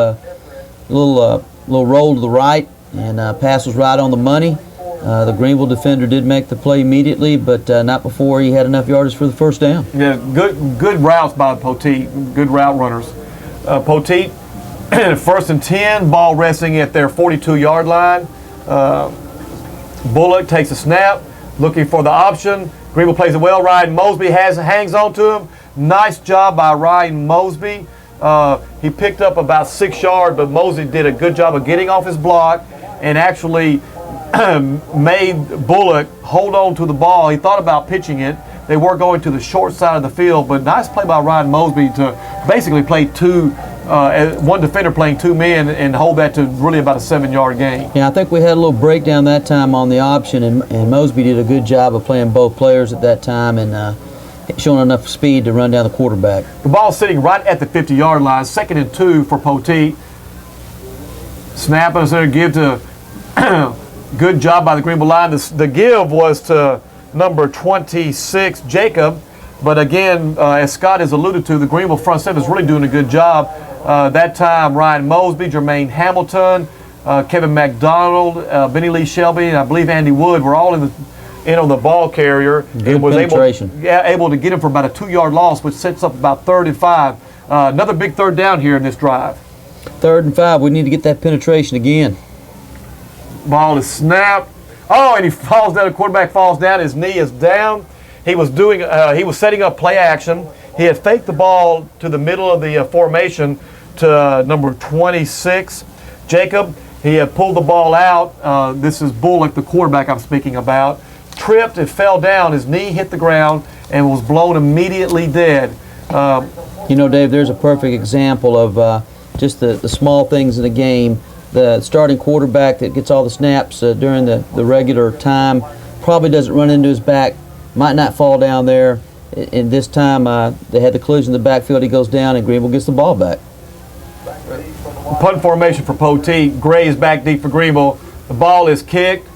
Little roll to the right, and pass was right on the money. The Greenville defender did make the play immediately, but not before he had enough yardage for the first down. Yeah, good routes by Poteet, good route runners. Poteet, first and 10, ball resting at their 42-yard line. Bullock takes a snap, looking for the option. Greenville plays it well. Ryan Mosby hangs on to him. Nice job by Ryan Mosby. He picked up about 6 yards, but Mosby did a good job of getting off his block and actually made Bullock hold on to the ball. He thought about pitching it. They were going to the short side of the field, but nice play by Ryan Mosby to basically play one defender playing 2 men and hold that to really about a 7-yard gain. Yeah, I think we had a little breakdown that time on the option, and Mosby did a good job of playing both players at that time and showing enough speed to run down the quarterback. The ball's sitting right at the 50-yard line, 2nd and 2 for Poteet. Snap and center give to good job by the Greenville line. The give was to number 26, Jacob. But again, as Scott has alluded to, the Greenville front seven is really doing a good job. That time, Ryan Mosby, Jermaine Hamilton, Kevin McDonald, Benny Lee Shelby, and I believe Andy Wood were all in on the ball carrier. Good penetration. Able to get him for about a 2-yard loss, which sets up about 3rd and 5. Another big third down here in this drive. 3rd and 5. We need to get that penetration again. Ball is snapped. Oh, and he falls down. The quarterback falls down. His knee is down. He was setting up play action. He had faked the ball to the middle of the formation to number 26, Jacob. He had pulled the ball out. This is Bullock, the quarterback I'm speaking about. Tripped and fell down. His knee hit the ground and was blown immediately dead. Dave, there's a perfect example of just the small things in the game. The starting quarterback that gets all the snaps during the regular time probably doesn't run into his back, might not fall down there. And this time they had the collision in the backfield. He goes down and Greenville gets the ball back. Punt formation for Poteet. Gray is back deep for Greenville. The ball is kicked.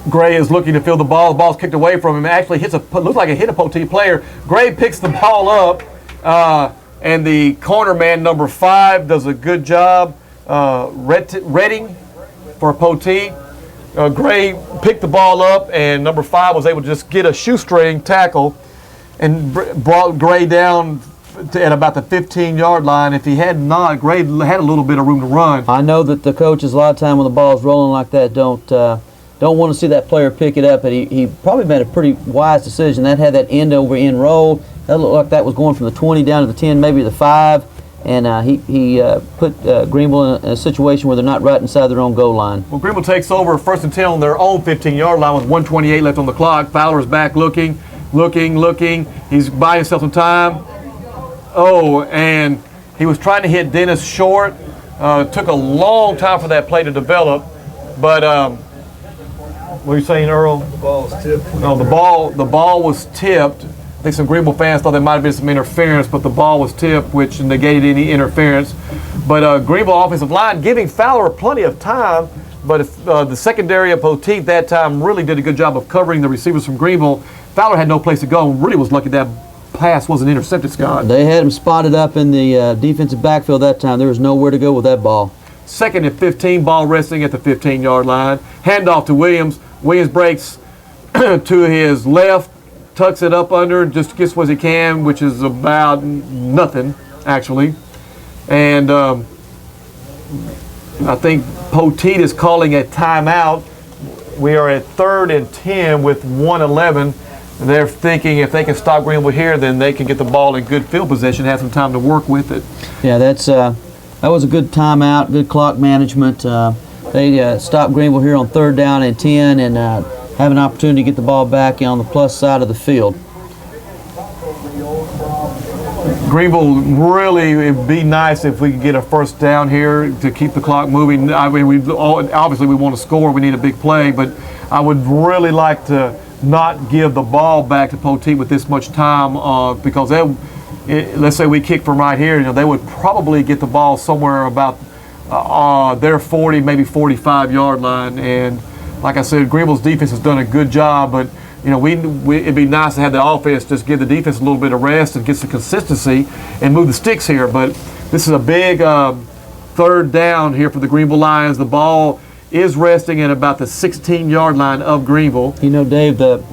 Gray is looking to field the ball. The ball's kicked away from him. It actually looks like it hit a Poteet player. Gray picks the ball up, and the corner man, number 5, does a good job. Redding for Poteet. Gray picked the ball up, and number 5 was able to just get a shoestring tackle and brought Gray down at about the 15-yard line. If he had not, Gray had a little bit of room to run. I know that the coaches a lot of time when the ball's rolling like that don't want to see that player pick it up, but he probably made a pretty wise decision. That had that end-over-end roll. That looked like that was going from the 20 down to the 10, maybe the 5, he put Greenville in a situation where they're not right inside their own goal line. Well, Greenville takes over 1st and 10 on their own 15-yard line with 1:28 left on the clock. Fowler's back looking. He's buying himself some time. Oh, and he was trying to hit Dennis short. Took a long time for that play to develop. But what are you saying, Earl? The ball was tipped. No, the ball was tipped. I think some Greenville fans thought there might have been some interference, but the ball was tipped, which negated any interference. But Greenville offensive line giving Fowler plenty of time, but if, the secondary of Poteet that time really did a good job of covering the receivers from Greenville. Fowler had no place to go and really was lucky that pass wasn't intercepted, Scott. They had him spotted up in the defensive backfield that time. There was nowhere to go with that ball. 2nd and 15, ball resting at the 15-yard line. Handoff to Williams. Williams breaks to his left, tucks it up under, just gets what he can, which is about nothing, actually. And I think Poteet is calling a timeout. We are at 3rd and 10 with 1:11. They're thinking if they can stop Greenville here, then they can get the ball in good field position, have some time to work with it. Yeah, that was a good timeout, good clock management. They stopped Greenville here on 3rd down and 10 and have an opportunity to get the ball back on the plus side of the field. Greenville, really, it'd be nice if we could get a 1st down here to keep the clock moving. I mean, obviously we want to score, we need a big play, but I would really like to not give the ball back to Poteet with this much time because let's say we kick from right here, they would probably get the ball somewhere about their 40, maybe 45-yard line. And like I said, Greenville's defense has done a good job, but it'd be nice to have the offense just give the defense a little bit of rest and get some consistency and move the sticks here. But this is a big 3rd down here for the Greenville Lions. The ball is resting at about the 16-yard line of Greenville. Dave, to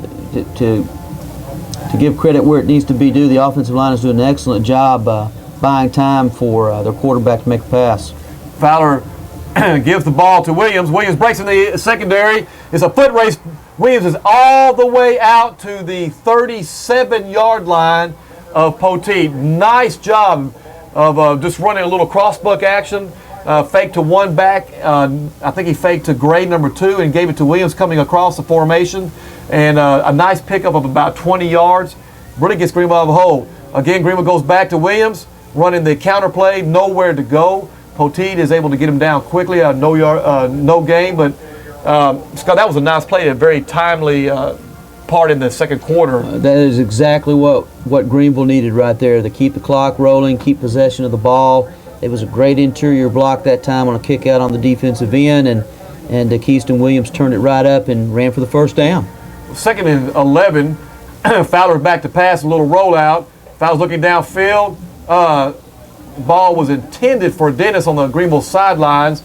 give credit where it needs to be due, the offensive line is doing an excellent job buying time for their quarterback to make a pass. Fowler gives the ball to Williams. Williams breaks in the secondary. It's a foot race. Williams is all the way out to the 37-yard line of Poteet. Nice job of just running a little crossbuck action. Fake to one back. I think he faked to grade number 2 and gave it to Williams coming across the formation. And a nice pickup of about 20 yards. Really gets Greenville out of the hole. Again, Greenville goes back to Williams, running the counter play, nowhere to go. Poteet is able to get him down quickly, no gain. But Scott, that was a nice play, a very timely part in the second quarter. That is exactly what Greenville needed right there, to keep the clock rolling, keep possession of the ball. It was a great interior block that time on a kick out on the defensive end, and Keyston Williams turned it right up and ran for the 1st down. 2nd and 11, Fowler back to pass, a little rollout. Fowler's looking downfield. Ball was intended for Dennis on the Greenville sidelines.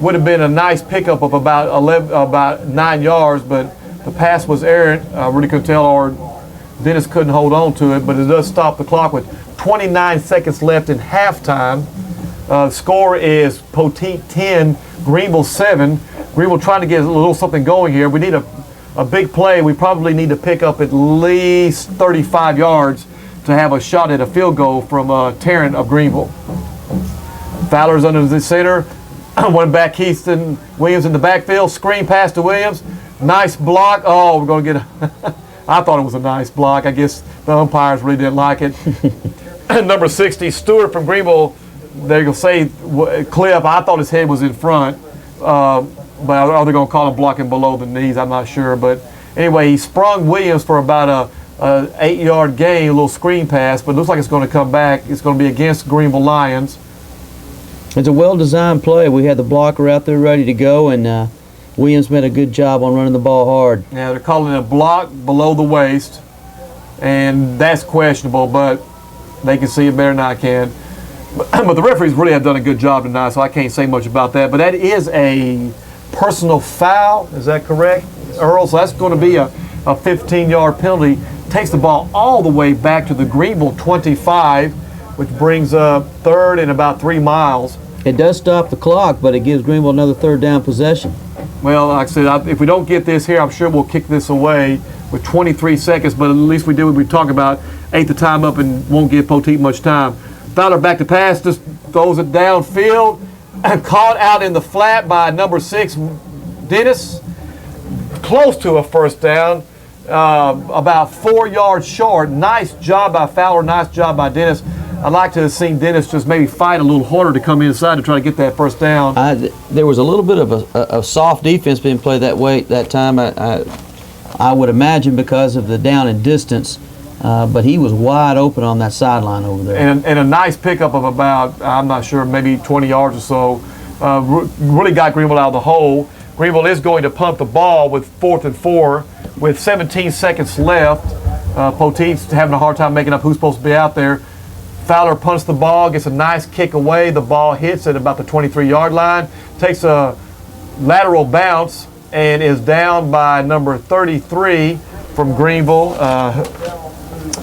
Would have been a nice pickup of about 9 yards, but the pass was errant. I really couldn't tell, or Dennis couldn't hold on to it, but it does stop the clock with 29 seconds left in halftime. Score is Poteet 10, Greenville 7. Greenville trying to get a little something going here. We need a big play. We probably need to pick up at least 35 yards to have a shot at a field goal from Tarrant of Greenville. Fowler's under the center. One back, Keyston Williams in the backfield. Screen pass to Williams. Nice block. Oh, we're going to get I thought it was a nice block. I guess the umpires really didn't like it. Number 60, Stewart from Greenville. They're going to say clip. I thought his head was in front. But are they going to call him blocking below the knees? I'm not sure. But anyway, he sprung Williams for about a 8-yard gain, a little screen pass. But it looks like it's going to come back. It's going to be against Greenville Lions. It's a well-designed play. We had the blocker out there ready to go, and Williams made a good job on running the ball hard. Yeah, they're calling it a block below the waist, and that's questionable, but they can see it better than I can. But the referees really have done a good job tonight, so I can't say much about that. But that is a personal foul. Is that correct, Earl? So that's going to be a 15-yard penalty. Takes the ball all the way back to the Greenville 25, which brings up 3rd and about 3 miles. It does stop the clock, but it gives Greenville another 3rd down possession. Well, like I said, if we don't get this here, I'm sure we'll kick this away with 23 seconds, but at least we do what we talk about, ate the time up and won't give Poteet much time. Fowler back to pass, just throws it downfield. Caught out in the flat by number 6, Dennis. Close to a first down, about 4 yards short. Nice job by Fowler, nice job by Dennis. I'd like to have seen Dennis just maybe fight a little harder to come inside to try to get that first down. There was a little bit of a soft defense being played that time. I would imagine because of the down and distance, but he was wide open on that sideline over there. And a nice pickup of about, I'm not sure, maybe 20 yards or so. Really got Greenville out of the hole. Greenville is going to punt the ball with 4th and 4 with 17 seconds left. Poteet's having a hard time making up who's supposed to be out there. Fowler punts the ball, gets a nice kick away. The ball hits at about the 23-yard line, takes a lateral bounce, and is down by number 33 from Greenville.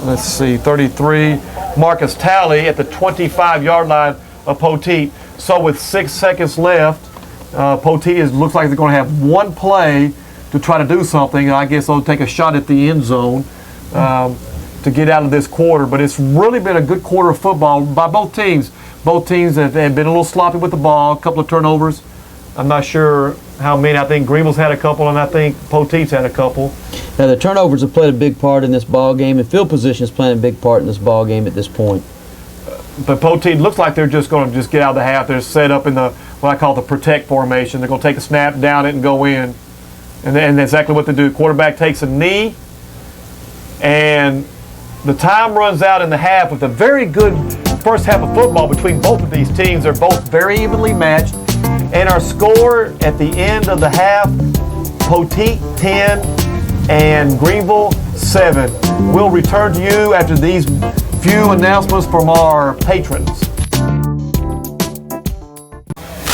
Let's see, 33, Marcus Talley at the 25-yard line of Poteet. So with 6 seconds left, Poteet looks like they're going to have one play to try to do something. I guess they'll take a shot at the end zone to get out of this quarter. But it's really been a good quarter of football by both teams. Both teams have been a little sloppy with the ball, a couple of turnovers. I'm not sure how many. I think Greenville's had a couple, and I think Poteet's had a couple. Now, the turnovers have played a big part in this ball game, and field position is playing a big part in this ball game at this point. But Poteet looks like they're just going to just get out of the half. They're set up in the what I call the protect formation. They're going to take a snap, down it, and go in. And that's exactly what they do. Quarterback takes a knee, and the time runs out in the half with a very good first half of football between both of these teams. They're both very evenly matched. And our score at the end of the half, Poteet 10 and Greenville 7. We'll return to you after these few announcements from our patrons.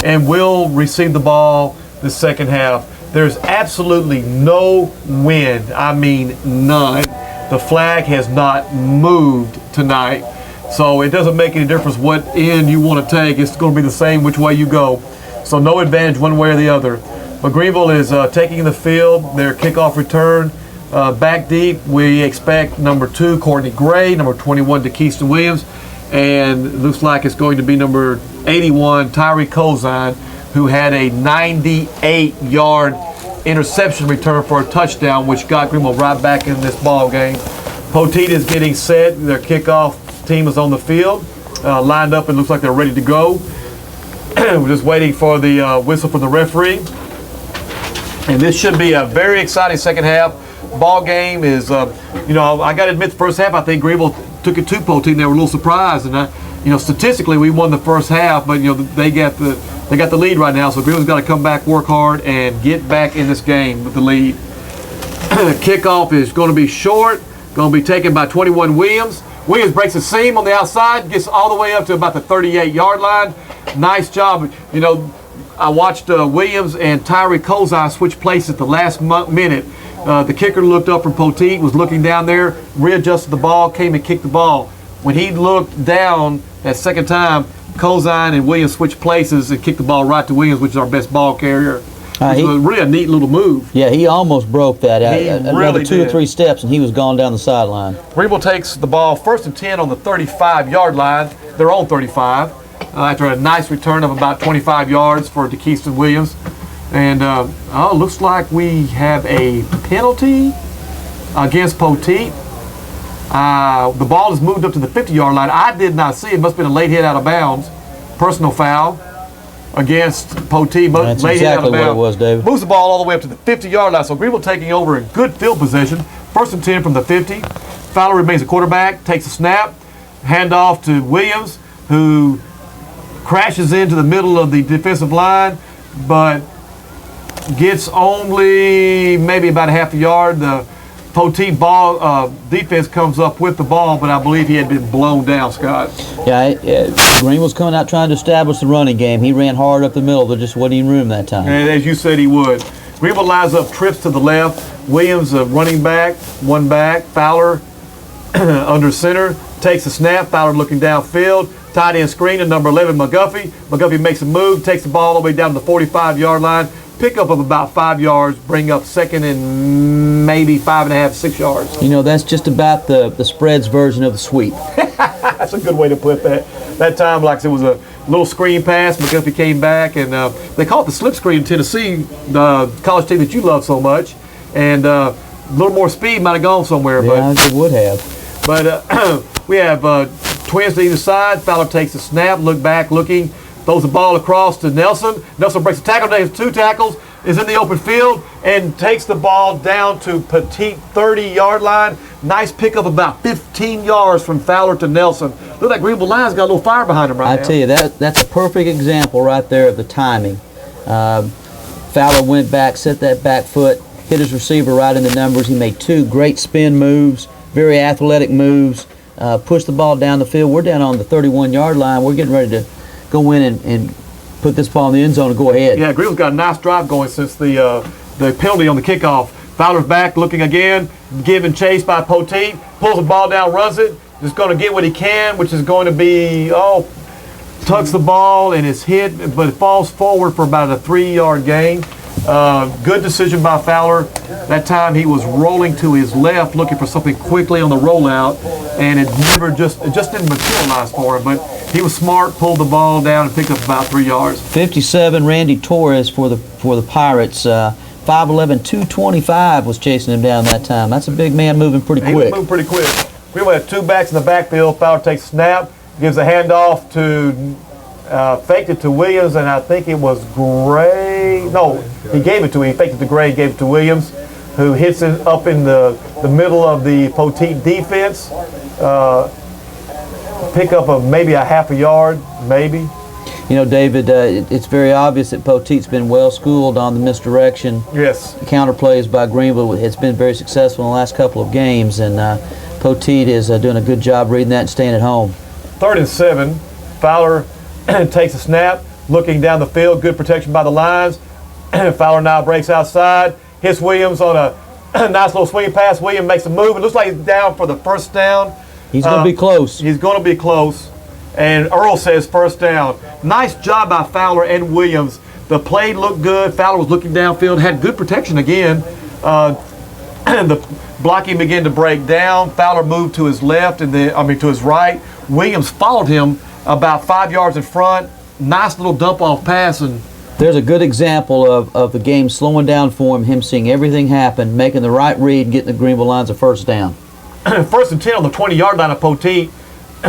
And we'll receive the ball the second half. There's absolutely no wind. I mean none. The flag has not moved tonight. So it doesn't make any difference what end you want to take. It's going to be the same which way you go. So no advantage one way or the other. But Greenville is taking the field. Their kickoff return back deep. We expect number 2, Courtney Gray, number 21, DeKeiston Williams, and it looks like it's going to be number 81, Tyree Cozine, who had a 98-yard interception return for a touchdown, which got Greenville right back in this ball game. Poteet is getting set. Their kickoff team is on the field, lined up, and looks like they're ready to go. We're just waiting for the whistle from the referee. And this should be a very exciting second half. Ball game is, I got to admit, the first half, I think Greenville took it to Poteet, and they were a little surprised. And, statistically, we won the first half, but, they got the lead right now. So Greenville's got to come back, work hard, and get back in this game with the lead. Kickoff is going to be short, going to be taken by 21 Williams. Williams breaks a seam on the outside, gets all the way up to about the 38-yard line. Nice job. I watched Williams and Tyree Cozine switch places at the last minute. The kicker looked up from Poteet, was looking down there, readjusted the ball, came and kicked the ball. When he looked down that second time, Cozine and Williams switched places and kicked the ball right to Williams, which is our best ball carrier. It was really a neat little move. Yeah, he almost broke that. Really 2 or 3 steps, and he was gone down the sideline. Greenville takes the ball 1st and 10 on the 35-yard line. Their own 35. After a nice return of about 25 yards for DeKeiston Williams. And looks like we have a penalty against Poteet. The ball is moved up to the 50-yard line. I did not see it. It must have been a late hit out of bounds. Personal foul against Poteet. That's late exactly hit out of bounds. what it was, David. Moves the ball all the way up to the 50-yard line. So Greenville taking over in good field position. 1st and 10 from the 50. Fowler remains a quarterback, takes a snap, handoff to Williams, who crashes into the middle of the defensive line, but gets only maybe about a half a yard. The Poteet ball defense comes up with the ball, but I believe he had been blown down, Scott. Yeah, Greenville's coming out trying to establish the running game. He ran hard up the middle. There just wasn't even room that time. And as you said he would. Greenville lines up trips to the left. Williams, running back, one back. Fowler under center, takes a snap. Fowler looking downfield. Tight end screen to number 11, McGuffey. McGuffey makes a move, takes the ball all the way down to the 45-yard line. Pickup of about 5 yards, bring up 2nd and maybe 5.5, 6 yards. That's just about the spreads version of the sweep. That's a good way to put that. That time, like I said, was a little screen pass. McGuffey came back, and they call it the slip screen in Tennessee, the college team that you love so much. And a little more speed might have gone somewhere. Yeah, it would have. But we have twins to either side. Fowler takes a snap, look back, looking, throws the ball across to Nelson. Nelson breaks a tackle, takes 2 tackles, is in the open field, and takes the ball down to Petit 30-yard line. Nice pickup about 15 yards from Fowler to Nelson. Look like Greenville Lions got a little fire behind him right now. I tell you, that's a perfect example right there of the timing. Fowler went back, set that back foot, hit his receiver right in the numbers. He made 2 great spin moves, very athletic moves, pushed the ball down the field. We're down on the 31-yard line. We're getting ready to go in and put this ball in the end zone and go ahead. Yeah, Greenville's got a nice drive going since the penalty on the kickoff. Fowler's back, looking again, given chase by Poteet, pulls the ball down, runs it, just going to get what he can, which is going to be, tucks the ball and is hit, but it falls forward for about a 3-yard gain. Good decision by Fowler. That time he was rolling to his left, looking for something quickly on the rollout, and it just didn't materialize for him. But he was smart, pulled the ball down, and picked up about 3 yards. 57, Randy Torres for the Pirates. 5'11", 225 was chasing him down that time. That's a big man moving pretty quick. He was moving pretty quick. We went 2 backs in the backfield. Fowler takes a snap, gives a handoff to, faked it to Williams, and I think it was Gray. No, he gave it to him. He faked it to Gray, gave it to Williams, who hits it up in the middle of the Poteet defense. Pick up of maybe a half a yard, maybe. You know, David, it's very obvious that Poteet's been well schooled on the misdirection. Yes. Counter plays by Greenville. It's been very successful in the last couple of games, and Poteet is doing a good job reading that and staying at home. 3rd and 7. Fowler takes a snap, looking down the field. Good protection by the Lions. Fowler now breaks outside, hits Williams on a nice little swing pass. Williams makes a move. It looks like he's down for the first down. He's going to be close. He's going to be close. And Earl says first down. Nice job by Fowler and Williams. The play looked good. Fowler was looking downfield, had good protection again. The blocking began to break down. Fowler moved to his left and to his right. Williams followed him about 5 yards in front. Nice little dump off pass. And there's a good example of the game slowing down for him seeing everything happen, making the right read, and getting the Greenville Lions a first down. 1st and 10 on the 20-yard line of Poteet.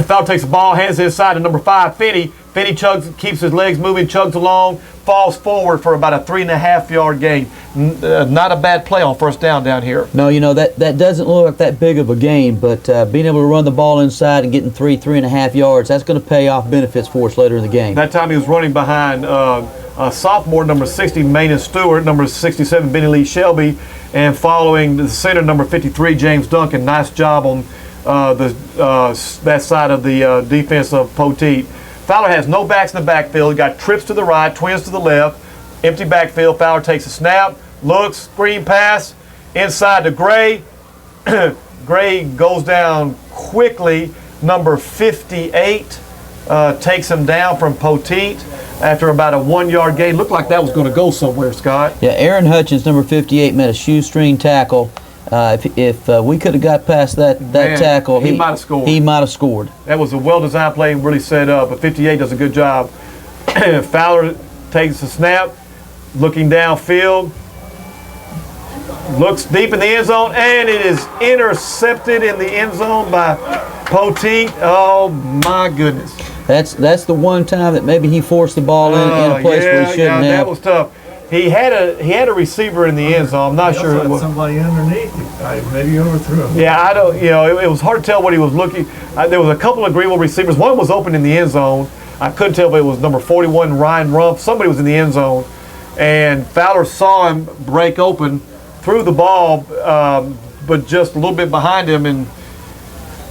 Fowler takes the ball, hands it inside to number 5, Finney. Finney keeps his legs moving, chugs along, falls forward for about a 3.5-yard gain. Not a bad play on first down here. No, you know, that doesn't look like that big of a gain, but being able to run the ball inside and getting 3.5 yards, that's going to pay off benefits for us later in the game. That time he was running behind sophomore number 60, Maynard Stewart, number 67, Benny Lee Shelby, and following the center, number 53, James Duncan. Nice job on that side of the defense of Poteet. Fowler has no backs in the backfield. He got trips to the right, twins to the left, empty backfield. Fowler takes a snap, looks, screen pass, inside to Gray. Gray goes down quickly. Number 58 takes him down from Poteet after about a 1-yard gain. Looked like that was going to go somewhere, Scott. Yeah, Aaron Hutchins, number 58, made a shoestring tackle. If we could have got past that tackle, he might have scored. He might have scored. That was a well-designed play, really set up. But 58 does a good job. Fowler takes the snap, looking downfield, looks deep in the end zone, and it is intercepted in the end zone by Poteet. Oh my goodness! That's the one time that maybe he forced the ball in a place where he shouldn't have. That was tough. He had a receiver in the end zone. I'm not sure. It was somebody underneath him. Maybe overthrew him. Yeah, I don't. You know, it was hard to tell what he was looking. There was a couple of Greenville receivers. One was open in the end zone. I couldn't tell if it was number 41, Ryan Rumpf. Somebody was in the end zone, and Fowler saw him break open, threw the ball, but just a little bit behind him, and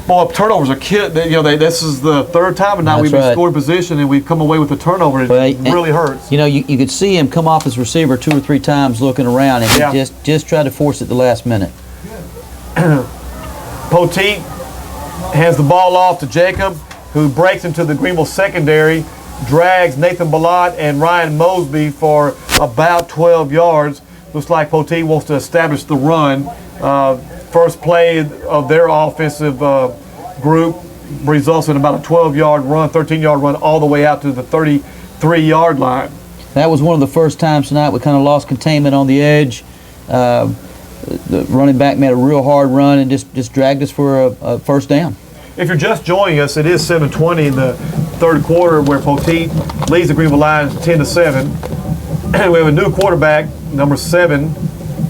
boy, turnovers are this is the 3rd time, and now we've been scored position, and we've come away with a turnover. It really hurts. You know, you could see him come off his receiver 2 or 3 times looking around, and he just tried to force it the last minute. Poteet hands the ball off to Jacob, who breaks into the Greenville secondary, drags Nathan Ballot and Ryan Mosby for about 12 yards. Looks like Poteet wants to establish the run. First play of their offensive group, results in about a 12-yard run, 13-yard run, all the way out to the 33-yard line. That was one of the first times tonight we kind of lost containment on the edge. The running back made a real hard run and just dragged us for a first down. If you're just joining us, it is 7:20 in the third quarter where Poteet leads the Greenville Lions 10-7. We have a new quarterback, number 7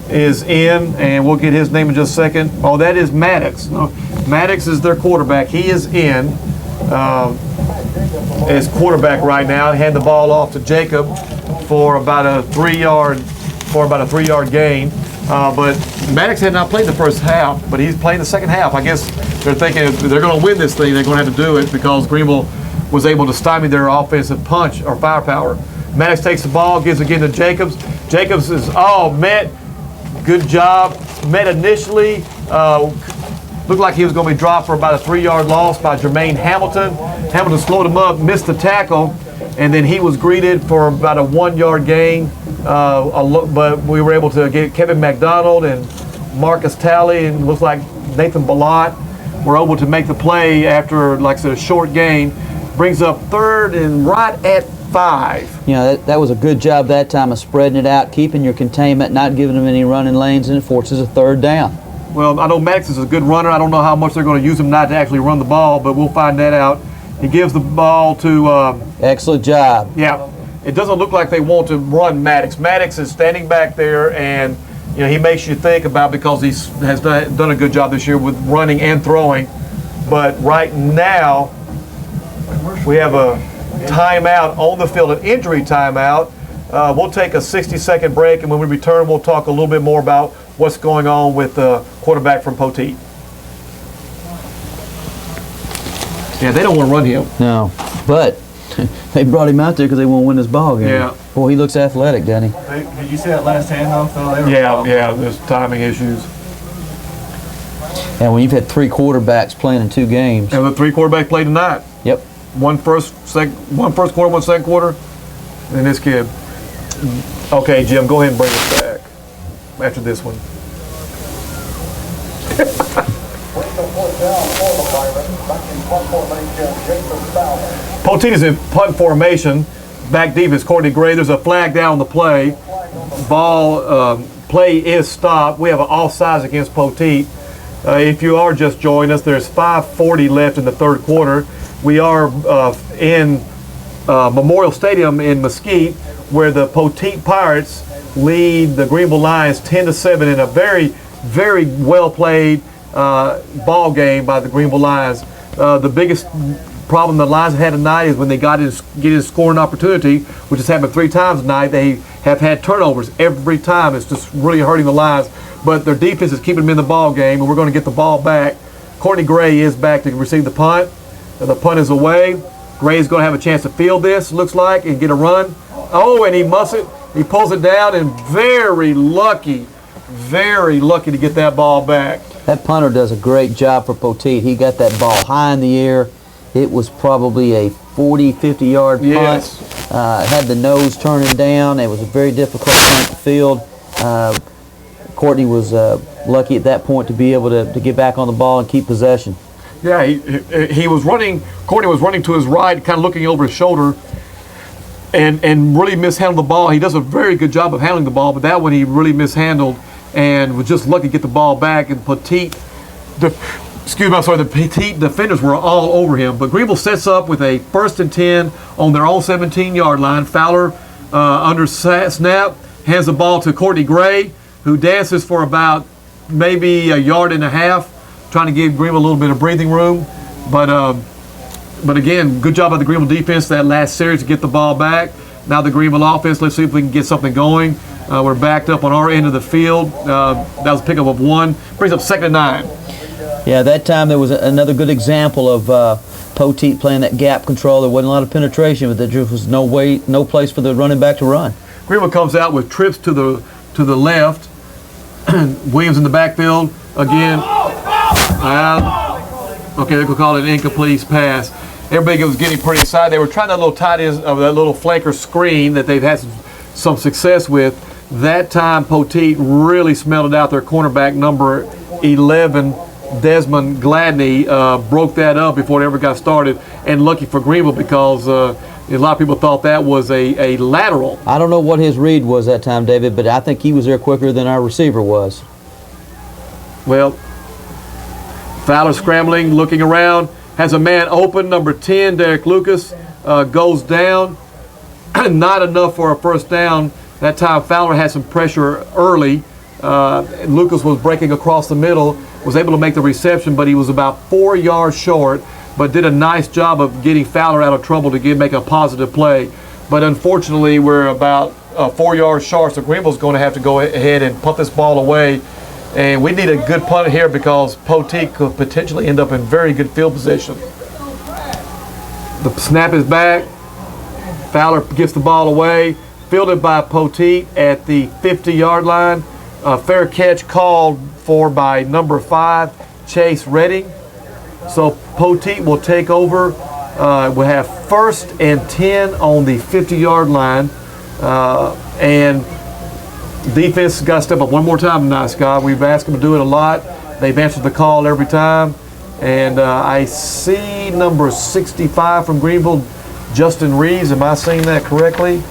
is in, and we'll get his name in just a second. Oh, that is Maddox. No, Maddox is their quarterback. He is in as quarterback right now. He had the ball off to Jacob for about a 3-yard gain. But Maddox had not played the first half, but he's playing the second half. I guess they're thinking if they're going to win this thing, they're going to have to do it because Greenville was able to stymie their offensive punch or firepower. Maddox takes the ball, gives again to Jacobs. Jacobs is, met. Good job. Met initially. Looked like he was going to be dropped for about a 3-yard loss by Jermaine Hamilton. Hamilton slowed him up, missed the tackle, and then he was greeted for about a 1-yard gain. But we were able to get Kevin McDonald and Marcus Talley and looks like Nathan Ballot were able to make the play after, like I said, a short gain. Brings up third and right at 5. You know, that was a good job that time of spreading it out, keeping your containment, not giving them any running lanes, and it forces a third down. Well, I know Maddox is a good runner. I don't know how much they're going to use him not to actually run the ball, but we'll find that out. He gives the ball to... Excellent job. Yeah. It doesn't look like they want to run Maddox. Maddox is standing back there, and he makes you think about because he has done a good job this year with running and throwing. But right now, we have a timeout on the field, an injury timeout. We'll take a 60-second break, and when we return, we'll talk a little bit more about what's going on with the quarterback from Poteet. Yeah, they don't want to run him. No, but they brought him out there because they want to win this ball game. Yeah. Boy, he looks athletic, doesn't he? Did you see that last handoff, though? Yeah, there's timing issues. And when you've had 3 quarterbacks playing in 2 games. And the 3 quarterbacks played tonight. Yep. One first quarter, one second quarter, and this kid. Okay, Jim, go ahead and bring us back after this one. Poteet is in punt formation. Back deep is Courtney Gray. There's a flag down on the play. Ball play is stopped. We have an offsides against Poteet. If you are just joining us, there's 5:40 left in the third quarter. We are in Memorial Stadium in Mesquite, where the Poteet Pirates lead the Greenville Lions 10-7 in a very, very well played ball game by the Greenville Lions. The biggest problem the Lions had tonight is when they get in scoring opportunity, which has happened 3 times tonight. They have had turnovers every time. It's just really hurting the Lions. But their defense is keeping them in the ball game, and we're going to get the ball back. Courtney Gray is back to receive the punt. The punt is away. Gray's going to have a chance to field this, looks like, and get a run. Oh, and he musts it. He pulls it down, and very lucky to get that ball back. That punter does a great job for Poteet. He got that ball high in the air. It was probably a 40, 50-yard punt. Yes. Had the nose turning down. It was a very difficult punt to field. Courtney was lucky at that point to be able to get back on the ball and keep possession. Yeah, he was running. Courtney was running to his right, kind of looking over his shoulder, and really mishandled the ball. He does a very good job of handling the ball, but that one he really mishandled and was just lucky to get the ball back. And Poteet, the Poteet defenders were all over him. But Greenville sets up with a 1st and 10 on their own 17-yard line. Fowler under snap hands the ball to Courtney Gray, who dances for about maybe a yard and a half, trying to give Greenville a little bit of breathing room. But again, good job by the Greenville defense that last series to get the ball back. Now the Greenville offense, let's see if we can get something going. We're backed up on our end of the field. That was a pickup of 1. Brings up 2nd and 9. Yeah, that time there was another good example of Poteet playing that gap control. There wasn't a lot of penetration, but there was no place for the running back to run. Greenville comes out with trips to the left. Williams in the backfield again. Okay, they're going to call it an incomplete pass. Everybody was getting pretty excited. They were trying that little tight end of that little flanker screen that they've had some success with. That time, Poteet really smelled it out. Their cornerback, number 11, Desmond Gladney broke that up before it ever got started, and lucky for Greenville because a lot of people thought that was a lateral. I don't know what his read was that time, David, but I think he was there quicker than our receiver was. Well, Fowler scrambling, looking around, has a man open, number 10, Derek Lucas, goes down. Not enough for a first down. That time Fowler had some pressure early. Lucas was breaking across the middle, was able to make the reception, but he was about 4 yards short, but did a nice job of getting Fowler out of trouble to make a positive play. But unfortunately, we're about 4 yards short, so Greenville's going to have to go ahead and punt this ball away. And we need a good punt here because Poteet could potentially end up in very good field position. The snap is back. Fowler gets the ball away. Fielded by Poteet at the 50-yard line. Fair catch called for by number 5, Chase Redding. So Poteet will take over. We'll have 1st and 10 on the 50-yard line. And defense has got to step up one more time tonight, Scott. We've asked them to do it a lot. They've answered the call every time. And I see number 65 from Greenville, Justin Reeves. Am I saying that correctly?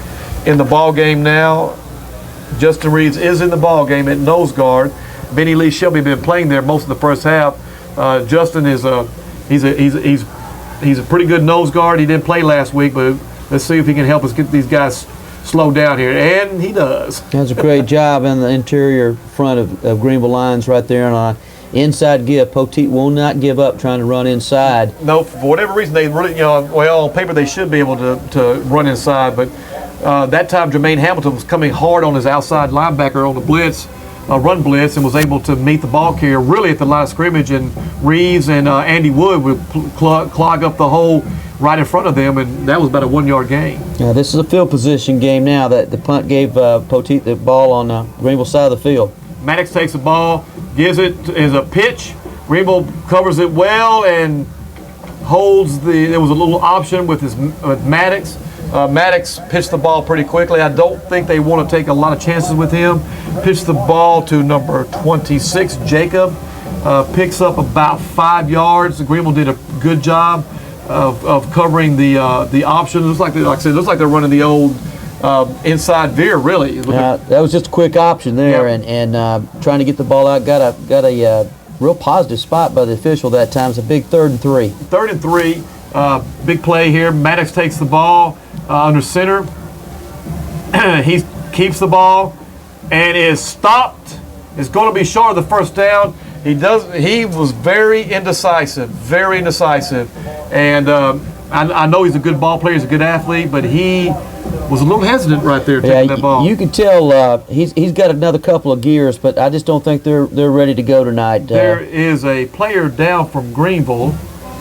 In the ball game now. Justin Reeves is in the ball game at nose guard. Benny Lee Shelby been playing there most of the first half. Justin is he's a pretty good nose guard. He didn't play last week, but let's see if he can help us get these guys slow down here, and he does. Does a great job in the interior front of Greenville lines right there on inside give. Poteet will not give up trying to run inside. No, for whatever reason, they really, well, on paper they should be able to run inside, but that time Jermaine Hamilton was coming hard on his outside linebacker on the blitz, run blitz, and was able to meet the ball carrier really at the line of scrimmage, and Reeves and Andy Wood would clog up the hole right in front of them, and that was about a 1-yard gain. Yeah, this is a field position game now. That the punt gave Poteet the ball on the Greenville side of the field. Maddox takes the ball, gives it as a pitch. Greenville covers it well and holds there was a little option with Maddox. Maddox pitched the ball pretty quickly. I don't think they want to take a lot of chances with him. Pitched the ball to number 26, Jacob. Picks up about 5 yards. Greenville did a good job of covering the option. Looks like looks like they're running the old inside veer, really. That was just a quick option there, yep. and trying to get the ball out. Got a real positive spot by the official that time. It's a big 3rd and 3. 3rd and 3, big play here. Maddox takes the ball under center. He keeps the ball and is stopped. It's going to be short of the first down. He was very indecisive, and I know he's a good ball player, he's a good athlete, but he was a little hesitant right there taking that ball. You can tell he's got another couple of gears, but I just don't think they're ready to go tonight. There is a player down from Greenville.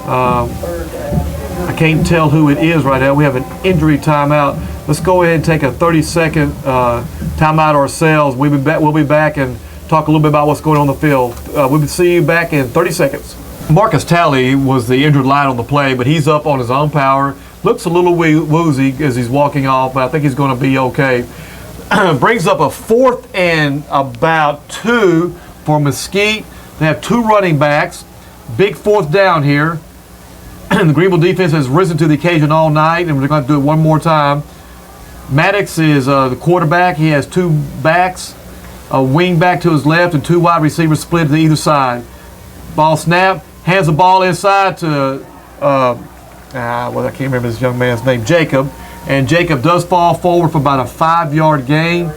I can't tell who it is right now. We have an injury timeout. Let's go ahead and take a 30-second timeout ourselves. We'll be back and talk a little bit about what's going on the field. We'll see you back in 30 seconds. Marcus Talley was the injured line on the play, but he's up on his own power. Looks a little woozy as he's walking off, but I think he's going to be okay. Brings up a 4th and about 2 for Mesquite. They have 2 running backs. Big 4th down here. The Greenville defense has risen to the occasion all night, and we're going to do it one more time. Maddox is the quarterback. He has 2 backs, a wing back to his left, and 2 wide receivers split to either side. Ball snap, hands the ball inside to, I can't remember this young man's name, Jacob. And Jacob does fall forward for about a 5-yard gain,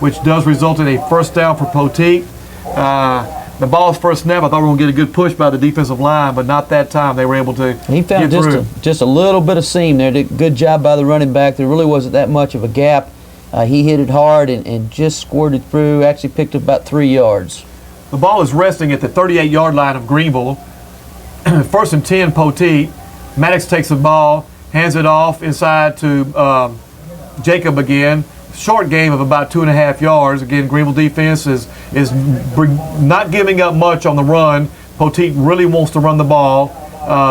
which does result in a first down for Poteet. The ball's first snap, I thought we were going to get a good push by the defensive line, but not that time. They were able to He found get just a little bit of seam there. Did a good job by the running back. There really wasn't that much of a gap. He hit it hard and just squirted through. Actually picked up about 3 yards. The ball is resting at the 38-yard line of Greenville. 1st and 10, Poteet. Maddox takes the ball, hands it off inside to Jacob again. Short game of about 2.5 yards. Again, Greenville defense is not giving up much on the run. Poteet really wants to run the ball.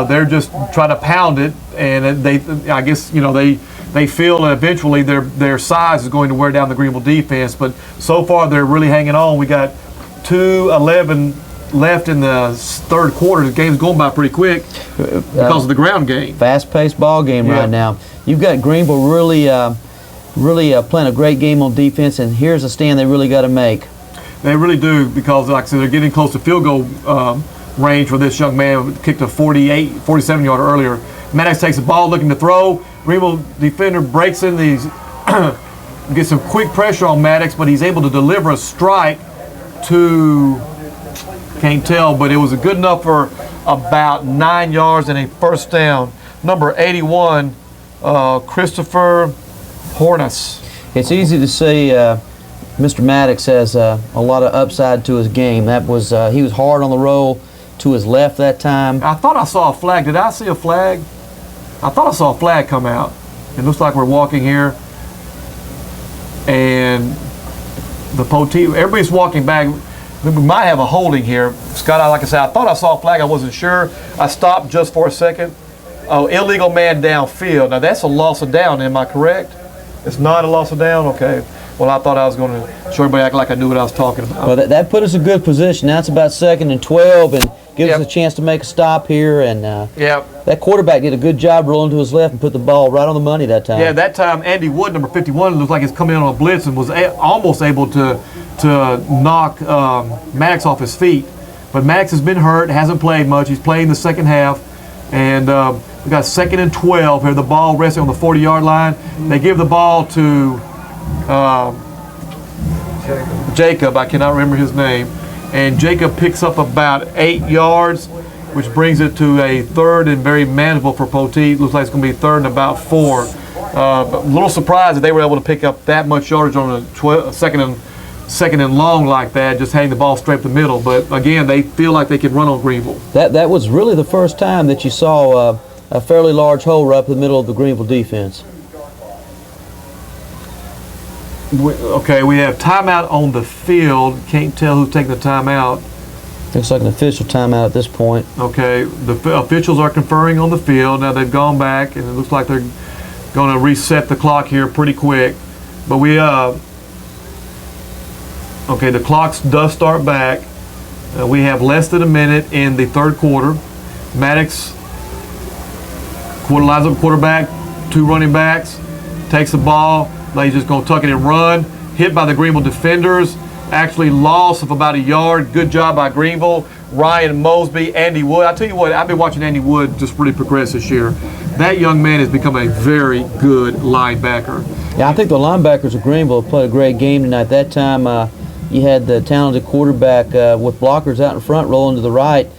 They're just trying to pound it, and I guess they feel eventually their size is going to wear down the Greenville defense. But so far they're really hanging on. We got 2:11 left in the third quarter. The game's going by pretty quick because of the ground game. Fast-paced ball game right now. You've got Greenville really playing a great game on defense, and here's a stand they really got to make. They really do, because like I said, they're getting close to field goal range for this young man who kicked a 47-yarder earlier. Maddox takes the ball looking to throw. Greenville defender breaks in these, gets some quick pressure on Maddox, but he's able to deliver a strike to, can't tell, but it was good enough for about 9 yards and a first down. Number 81, Christopher Hornus. It's easy to say Mr. Maddox has a lot of upside to his game. That was he was hard on the roll to his left that time. I thought I saw a flag. Did I see a flag? I thought I saw a flag come out. It looks like we're walking here, and the Poteet, everybody's walking back. We might have a holding here. Scott, like I said, I thought I saw a flag. I wasn't sure. I stopped just for a second. Oh, illegal man downfield. Now that's a loss of down, am I correct? It's not a loss of down? Okay. Well, I thought I was going to show everybody act like I knew what I was talking about. Well, that put us in a good position. Now it's about 2nd and 12, and gives us a chance to make a stop here. And that quarterback did a good job rolling to his left and put the ball right on the money that time. Yeah, that time Andy Wood, number 51, looked like he's coming in on a blitz and was almost able to knock Maddox off his feet. But Maddox has been hurt, hasn't played much. He's playing the second half. And we got 2nd and 12 here. The ball resting on the 40-yard line. They give the ball to Jacob. I cannot remember his name. And Jacob picks up about 8 yards, which brings it to a 3rd and very manageable for Poteet. Looks like it's going to be 3rd and about 4. But a little surprised that they were able to pick up that much yardage on a second and long like that, just hang the ball straight up the middle. But again, they feel like they can run on Greenville. That was really the first time that you saw a fairly large hole right up the middle of the Greenville defense. Okay, we have timeout on the field. Can't tell who's taking the timeout. Looks like an official timeout at this point. Okay, the officials are conferring on the field. Now they've gone back, and it looks like they're going to reset the clock here pretty quick. But we okay, the clock does start back. We have less than a minute in the third quarter. Maddox lines up quarterback, 2 running backs, takes the ball. Now he's just going to tuck it and run. Hit by the Greenville defenders. Actually loss of about a yard. Good job by Greenville. Ryan Mosby, Andy Wood. I tell you what, I've been watching Andy Wood just really progress this year. That young man has become a very good linebacker. Yeah, I think the linebackers of Greenville played a great game tonight. That time you had the talented quarterback with blockers out in front rolling to the right.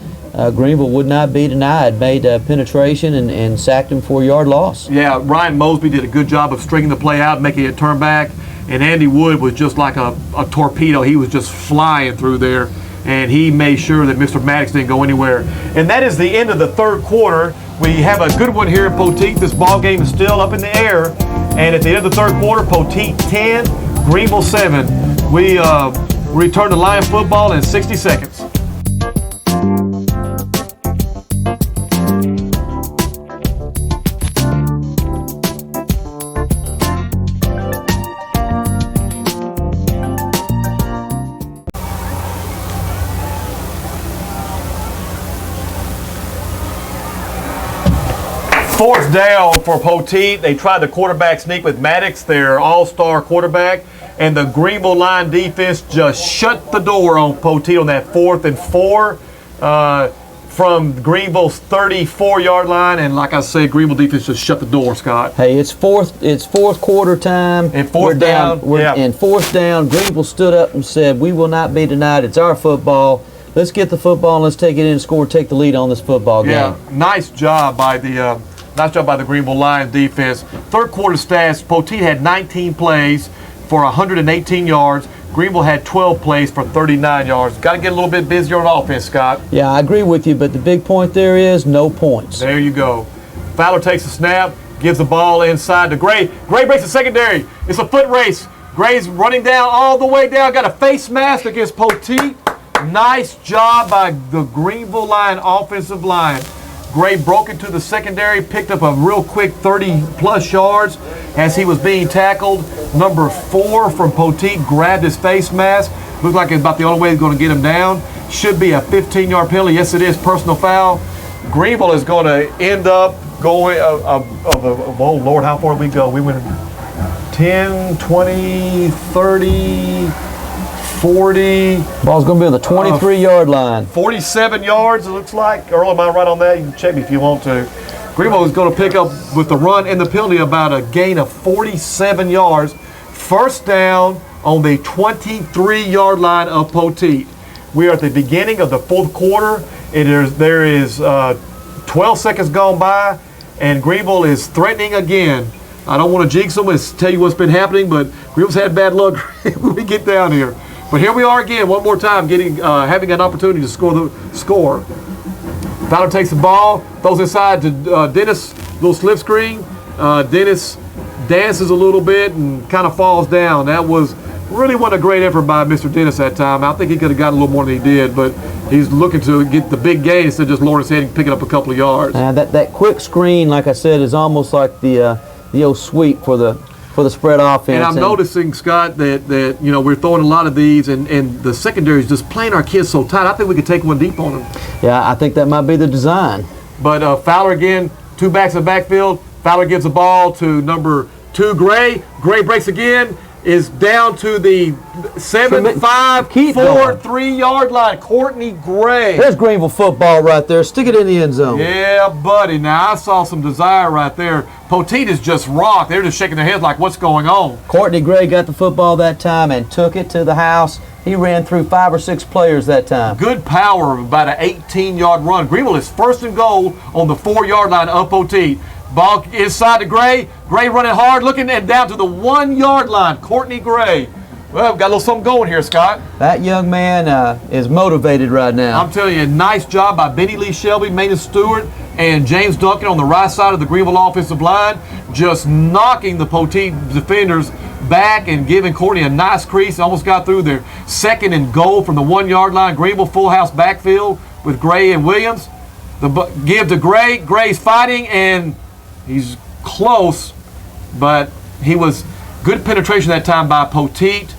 Greenville would not be denied, made a penetration and sacked him for a yard loss. Yeah, Ryan Mosby did a good job of stringing the play out, making it turn back, and Andy Wood was just like a torpedo. He was just flying through there, and he made sure that Mr. Maddox didn't go anywhere. And that is the end of the third quarter. We have a good one here in Poteet. This ball game is still up in the air, and at the end of the third quarter, Poteet 10, Greenville 7. We return to Lion football in 60 seconds. Fourth down for Poteet. They tried the quarterback sneak with Maddox, their all-star quarterback, and the Greenville line defense just shut the door on Poteet on that 4th and 4 from Greenville's 34-yard line. And like I said, Greenville defense just shut the door, Scott. Hey, it's fourth quarter time. And fourth down. And fourth down, Greenville stood up and said, "We will not be denied. It's our football. Let's get the football and let's take it in and score, take the lead on this football game." Yeah, nice job by the Greenville Lions defense. Third quarter stats, Poteet had 19 plays for 118 yards. Greenville had 12 plays for 39 yards. Got to get a little bit busier on offense, Scott. Yeah, I agree with you, but the big point there is no points. There you go. Fowler takes the snap, gives the ball inside to Gray. Gray breaks the secondary. It's a foot race. Gray's running down all the way down. Got a face mask against Poteet. Nice job by the Greenville line offensive line. Gray broke into the secondary, picked up a real quick 30-plus yards as he was being tackled. Number 4 from Poteet grabbed his face mask. Looked like it's about the only way he's going to get him down. should be a 15-yard penalty. Yes, it is personal foul. Greenville is going to end up going, oh Lord, how far did we go? We went 10, 20, 30, 40. Ball's going to be on the 23-yard line. 47 yards, it looks like. Earl, am I right on that? You can check me if you want to. Greenville is going to pick up with the run and the penalty about a gain of 47 yards. First down on the 23-yard line of Poteet. We are at the beginning of the fourth quarter. There is 12 seconds gone by, and Greenville is threatening again. I don't want to jinx them and tell you what's been happening, but Greenville's had bad luck when we get down here. But here we are again, one more time, having an opportunity to score. Fowler takes the ball, throws inside to Dennis, little slip screen. Dennis dances a little bit and kind of falls down. That really wasn't a great effort by Mr. Dennis that time. I think he could have gotten a little more than he did, but he's looking to get the big gain instead of just lowering his head and picking up a couple of yards. That quick screen, like I said, is almost like the old sweep for the spread offense. And I'm noticing, Scott, that we're throwing a lot of these, and the secondary is just playing our kids so tight. I think we could take one deep on them. Yeah, I think that might be the design. But Fowler again, two backs in the backfield. Fowler gives the ball to number 2, Gray. Gray breaks again, is down to the 3-yard line. Courtney Gray. There's Greenville football right there. Stick it in the end zone. Yeah, buddy. Now, I saw some desire right there. Poteet is just rocked. They're just shaking their heads like, what's going on? Courtney Gray got the football that time and took it to the house. He ran through 5 or 6 players that time. Good power of about an 18-yard run. Greenville is first and goal on the 4-yard line of Poteet. Ball inside to Gray. Gray running hard, looking and down to the 1-yard line. Courtney Gray. Well, we've got a little something going here, Scott. That young man is motivated right now. I'm telling you, nice job by Benny Lee Shelby, Maynard Stewart, and James Duncan on the right side of the Greenville offensive line, just knocking the Poteet defenders back and giving Courtney a nice crease. Almost got through there. Second and goal from the 1-yard line. Greenville full house backfield with Gray and Williams. Give to Gray. Gray's fighting, and he's close, but he was good penetration that time by Poteet.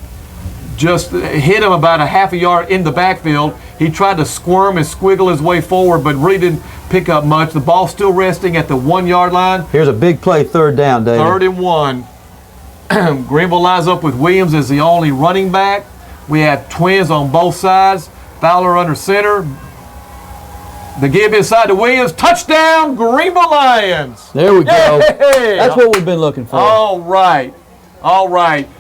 Just hit him about a half a yard in the backfield. He tried to squirm and squiggle his way forward, but really didn't pick up much. The ball still resting at the 1-yard line. Here's a big play, 3rd down, David. 3rd and 1. Greenville lines up with Williams as the only running back. We have twins on both sides. Fowler under center. The give inside to Williams. Touchdown, Greenville Lions. There we go. Yay! That's what we've been looking for. All right.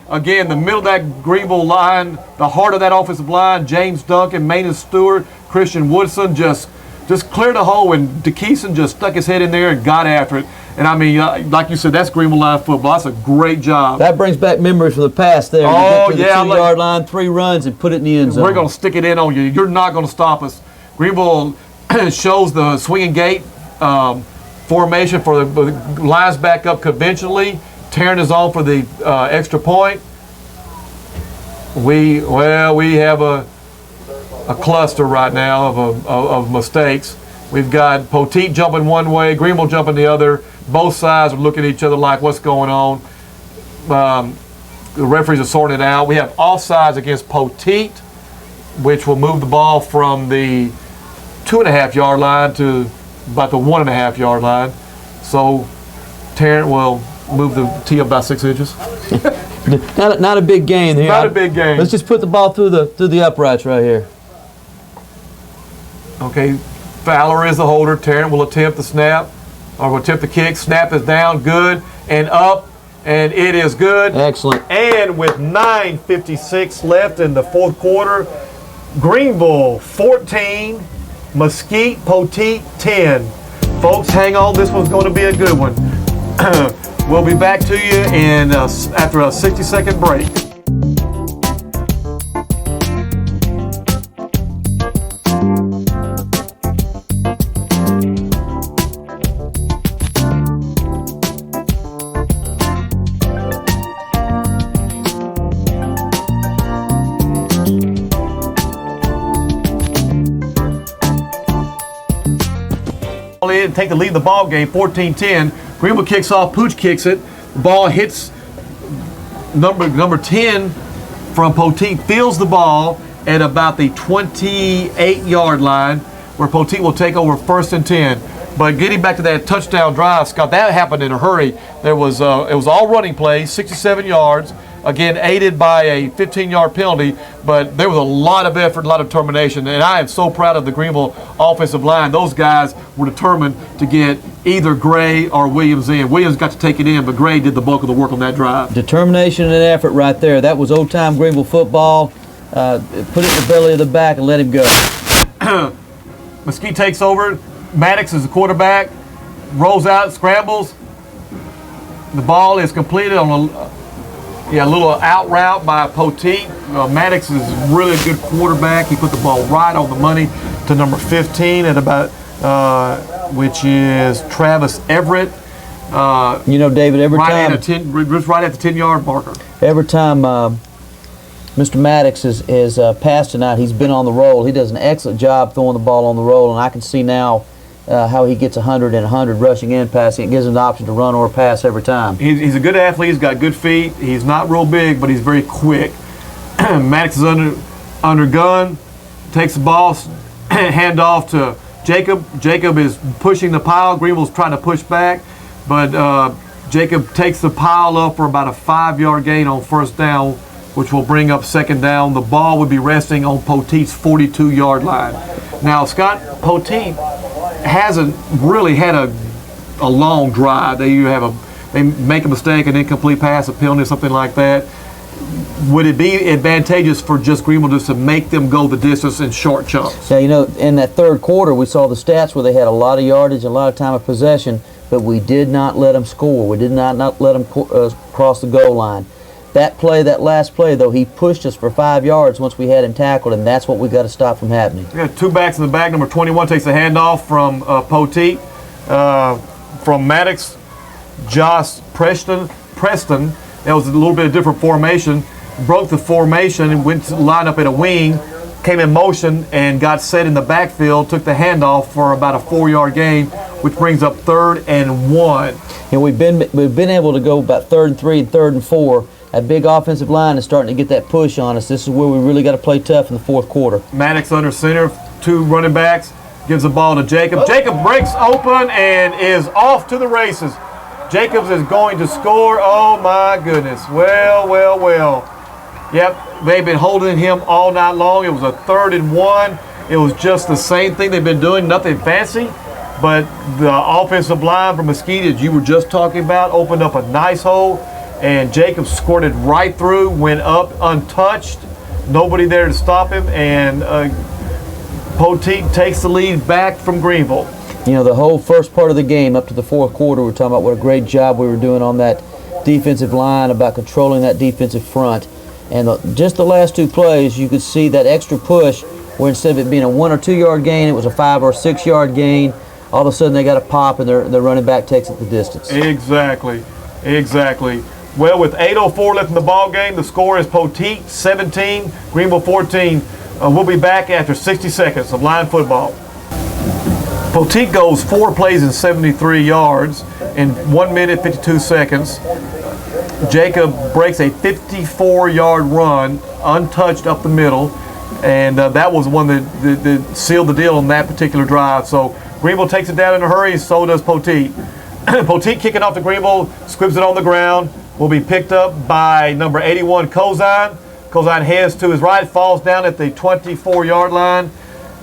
Again, the middle of that Greenville line, the heart of that offensive line, James Duncan, Maynard Stewart, Christian Woodson just cleared the hole, and DeKeeson just stuck his head in there and got after it. And I mean, like you said, that's Greenville line football. That's a great job. That brings back memories from the past there. Oh, you get to the 2-yard line, 3 runs, and put it in the end zone. We're going to stick it in on you. You're not going to stop us. Greenville shows the swinging gate formation for the lines back up conventionally. Tarrant is on for the extra point. We have a cluster right now of mistakes. We've got Poteet jumping one way, Greenville jumping the other. Both sides are looking at each other like, what's going on? The referees are sorting it out. We have offsides against Poteet, which will move the ball from the 2.5-yard line to about the 1.5-yard line. So Tarrant will move the tee up about 6 inches. Not a big gain here. Not a big gain. Let's just put the ball through the uprights right here. Okay, Fowler is the holder. Tarrant will attempt the snap, or will attempt the kick. Snap is down, good, and up, and it is good. Excellent. And with 9:56 left in the fourth quarter, Greenville 14, Mesquite Poteet 10. Folks, hang on. This one's going to be a good one. We'll be back to you after a 60-second break. In, take the lead in the ball game, 14-10. Greenville kicks off, Pooch kicks it. The ball hits number 10 from Poteet, feels the ball, at about the 28-yard line, where Poteet will take over 1st and 10. But getting back to that touchdown drive, Scott, that happened in a hurry. It was all running plays, 67 yards, again aided by a 15-yard penalty, but there was a lot of effort, a lot of determination, and I am so proud of the Greenville offensive line. Those guys were determined to get either Gray or Williams in. Williams got to take it in, but Gray did the bulk of the work on that drive. Determination and effort right there. That was old-time Greenville football. Put it in the belly of the back and let him go. Mesquite takes over. Maddox is the quarterback, rolls out, scrambles. The ball is completed on a little out route by Poteet. Maddox is really a good quarterback. He put the ball right on the money to number 15 at about, which is Travis Everett. David, every time just right at the 10-yard marker. Every time Mr. Maddox is passed tonight, he's been on the roll. He does an excellent job throwing the ball on the roll, and I can see now how he gets 100 and 100 rushing and passing. It gives him the option to run or pass every time. He's a good athlete. He's got good feet. He's not real big, but he's very quick. Maddox is under gun, takes the ball, hand off to Jacob. Jacob is pushing the pile. Greenville's trying to push back, but Jacob takes the pile up for about a 5-yard gain on 1st down, which will bring up 2nd down. The ball would be resting on Poteet's 42-yard line. Now, Scott, Poteet hasn't really had a long drive. They make a mistake, an incomplete pass, a penalty, something like that. Would it be advantageous for just Greenville just to make them go the distance in short chunks? Yeah, in that 3rd quarter, we saw the stats where they had a lot of yardage, a lot of time of possession, but we did not let them score. We did not let them cross the goal line. That last play, though, he pushed us for 5 yards once we had him tackled, and that's what we got to stop from happening. We got 2 backs in the back. Number 21 takes the handoff from Poteet. From Maddox, Josh Preston. That was a little bit of different formation. Broke the formation and went to line up at a wing, came in motion and got set in the backfield, took the handoff for about a 4-yard gain, which brings up 3rd and 1. And we've been able to go about 3rd and 3 and 3rd and 4. That big offensive line is starting to get that push on us. This is where we really got to play tough in the 4th quarter. Maddox under center, 2 running backs, gives the ball to Jacob. Jacob breaks open and is off to the races. Jacobs is going to score. Oh my goodness. Well. Yep, they've been holding him all night long. It was a 3rd and 1. It was just the same thing they've been doing, nothing fancy. But the offensive line from Mesquite, as you were just talking about, opened up a nice hole. And Jacob squirted right through, went up untouched. Nobody there to stop him, and Poteet takes the lead back from Greenville. The whole first part of the game up to the 4th quarter, we're talking about what a great job we were doing on that defensive line, about controlling that defensive front. And just the last 2 plays, you could see that extra push where instead of it being a 1 or 2 yard gain, it was a 5 or 6 yard gain. All of a sudden they got a pop and their running back takes it the distance. Exactly. Well, with 8:04 left in the ball game, the score is Poteet 17, Greenville 14. We'll be back after 60 seconds of line football. Poteet goes 4 plays and 73 yards in 1 minute 52 seconds. Jacob breaks a 54-yard run untouched up the middle, and that was the one that sealed the deal on that particular drive. So Greenville takes it down in a hurry, and so does Poteet. Poteet kicking off to Greenville, squibs it on the ground, will be picked up by number 81, Kozine. Kozine heads to his right, falls down at the 24-yard line.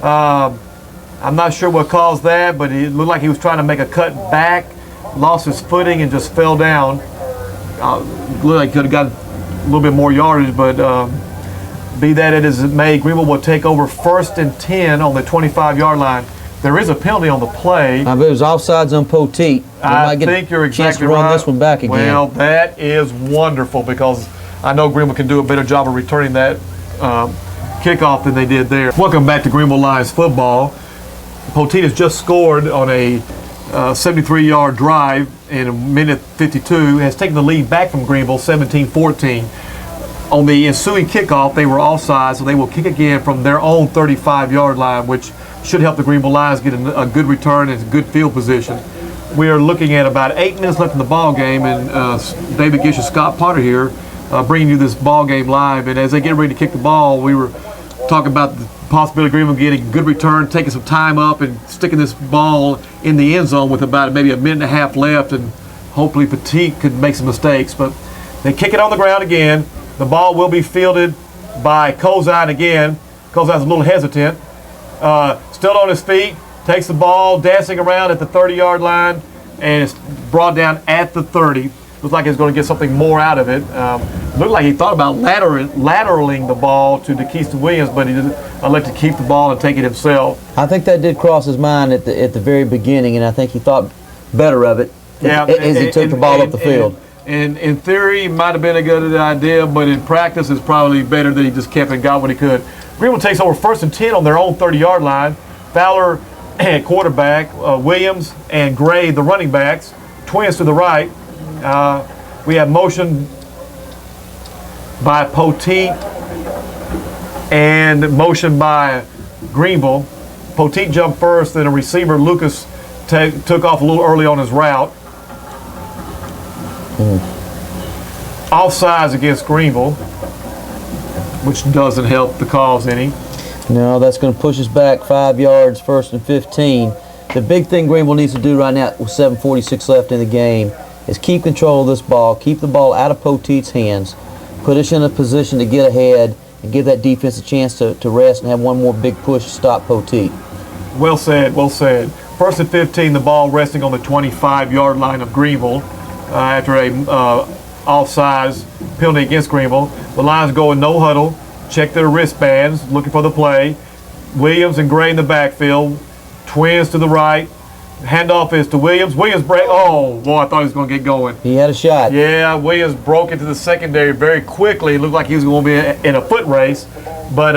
I'm not sure what caused that, but it looked like he was trying to make a cut back, lost his footing, and just fell down. Looked like he could have got a little bit more yardage, but be that as it may, Greenville will take over 1st and 10 on the 25-yard line. There is a penalty on the play. I bet it was offsides on Poteet. I think you're exactly right. Run this one back again. Well, that is wonderful because I know Greenville can do a better job of returning that kickoff than they did there. Welcome back to Greenville Lions football. Poteet has just scored on a 73-yard drive in a minute 52, has taken the lead back from Greenville 17-14. On the ensuing kickoff, they were offside, so they will kick again from their own 35-yard line, which should help the Greenville Lions get a good return and good field position. We are looking at about 8 minutes left in the ball game, and David Gish and Scott Potter here bringing you this ball game live. And as they get ready to kick the ball, we were talk about the possibility of Greenville getting a good return, taking some time up and sticking this ball in the end zone with about maybe a minute and a half left, and hopefully Petit could make some mistakes. But they kick it on the ground again. The ball will be fielded by Kozine again. Kozine's a little hesitant. Still on his feet, takes the ball, dancing around at the 30-yard line, and it's brought down at the 30. Looks like he's going to get something more out of it. Looked like he thought about lateraling the ball to DeKeiston Williams, but he didn't elect to keep the ball and take it himself. I think that did cross his mind at the very beginning, and I think he thought better of it as he took the ball up the field. And in theory, it might have been a good idea, but in practice, it's probably better that he just kept and got what he could. Greenville takes over 1st and 10 on their own 30-yard line. Fowler at quarterback, Williams and Gray, the running backs, twins to the right. We have motion by Poteet and motion by Greenville. Poteet jumped first, then a receiver, Lucas, took off a little early on his route. Offsides against Greenville, which doesn't help the cause any. No, that's going to push us back 5 yards, 1st and 15. The big thing Greenville needs to do right now with 7:46 left in the game is keep control of this ball, keep the ball out of Poteet's hands, put us in a position to get ahead and give that defense a chance to rest and have one more big push to stop Poteet. Well said, well said. 1st and 15, the ball resting on the 25-yard line of Greenville after a offsides penalty against Greenville. The Lions go in no huddle, check their wristbands, looking for the play. Williams and Gray in the backfield, twins to the right. Handoff is to Williams. Williams break. Oh, boy, I thought he was going to get going. He had a shot. Yeah, Williams broke into the secondary very quickly. It looked like he was going to be in a foot race, but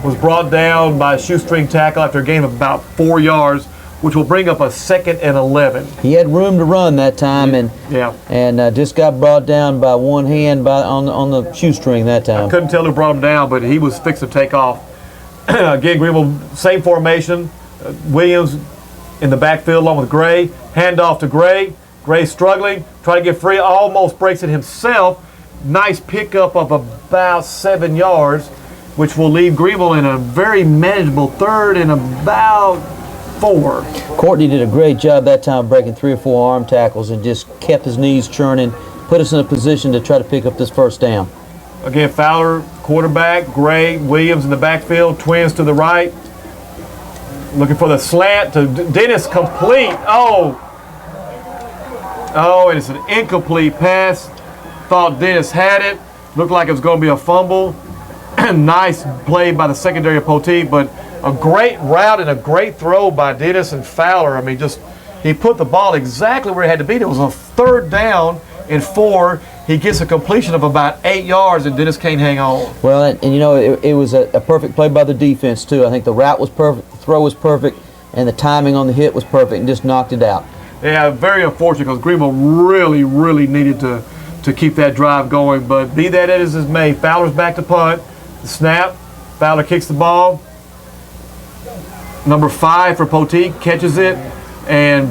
was brought down by a shoestring tackle after a gain of about 4 yards, which will bring up a 2nd and 11. He had room to run that time, and just got brought down by one hand on the shoestring that time. I couldn't tell who brought him down, but he was fixed to take off. Again, Greenville, same formation. Williams in the backfield along with Gray. Handoff to Gray. Gray struggling, trying to get free, almost breaks it himself. Nice pickup of about 7 yards, which will leave Greenville in a very manageable 3rd and about 4. Courtney did a great job that time breaking 3 or 4 arm tackles and just kept his knees churning, put us in a position to try to pick up this 1st down. Again, Fowler, quarterback, Gray, Williams in the backfield, twins to the right. Looking for the slant to Dennis, complete. Oh, and it's an incomplete pass. Thought Dennis had it. Looked like it was going to be a fumble. Nice play by the secondary of Poteet, but a great route and a great throw by Dennis and Fowler. I mean, he put the ball exactly where it had to be. It was a 3rd down and 4. He gets a completion of about 8 yards, and Dennis can't hang on. Well, and you know, it was a perfect play by the defense, too. I think the route was perfect, the throw was perfect, and the timing on the hit was perfect, and just knocked it out. Yeah, very unfortunate because Greenville really, really needed to keep that drive going. But be that as it may, Fowler's back to punt. The snap, Fowler kicks the ball. Number 5 for Poteet catches it, and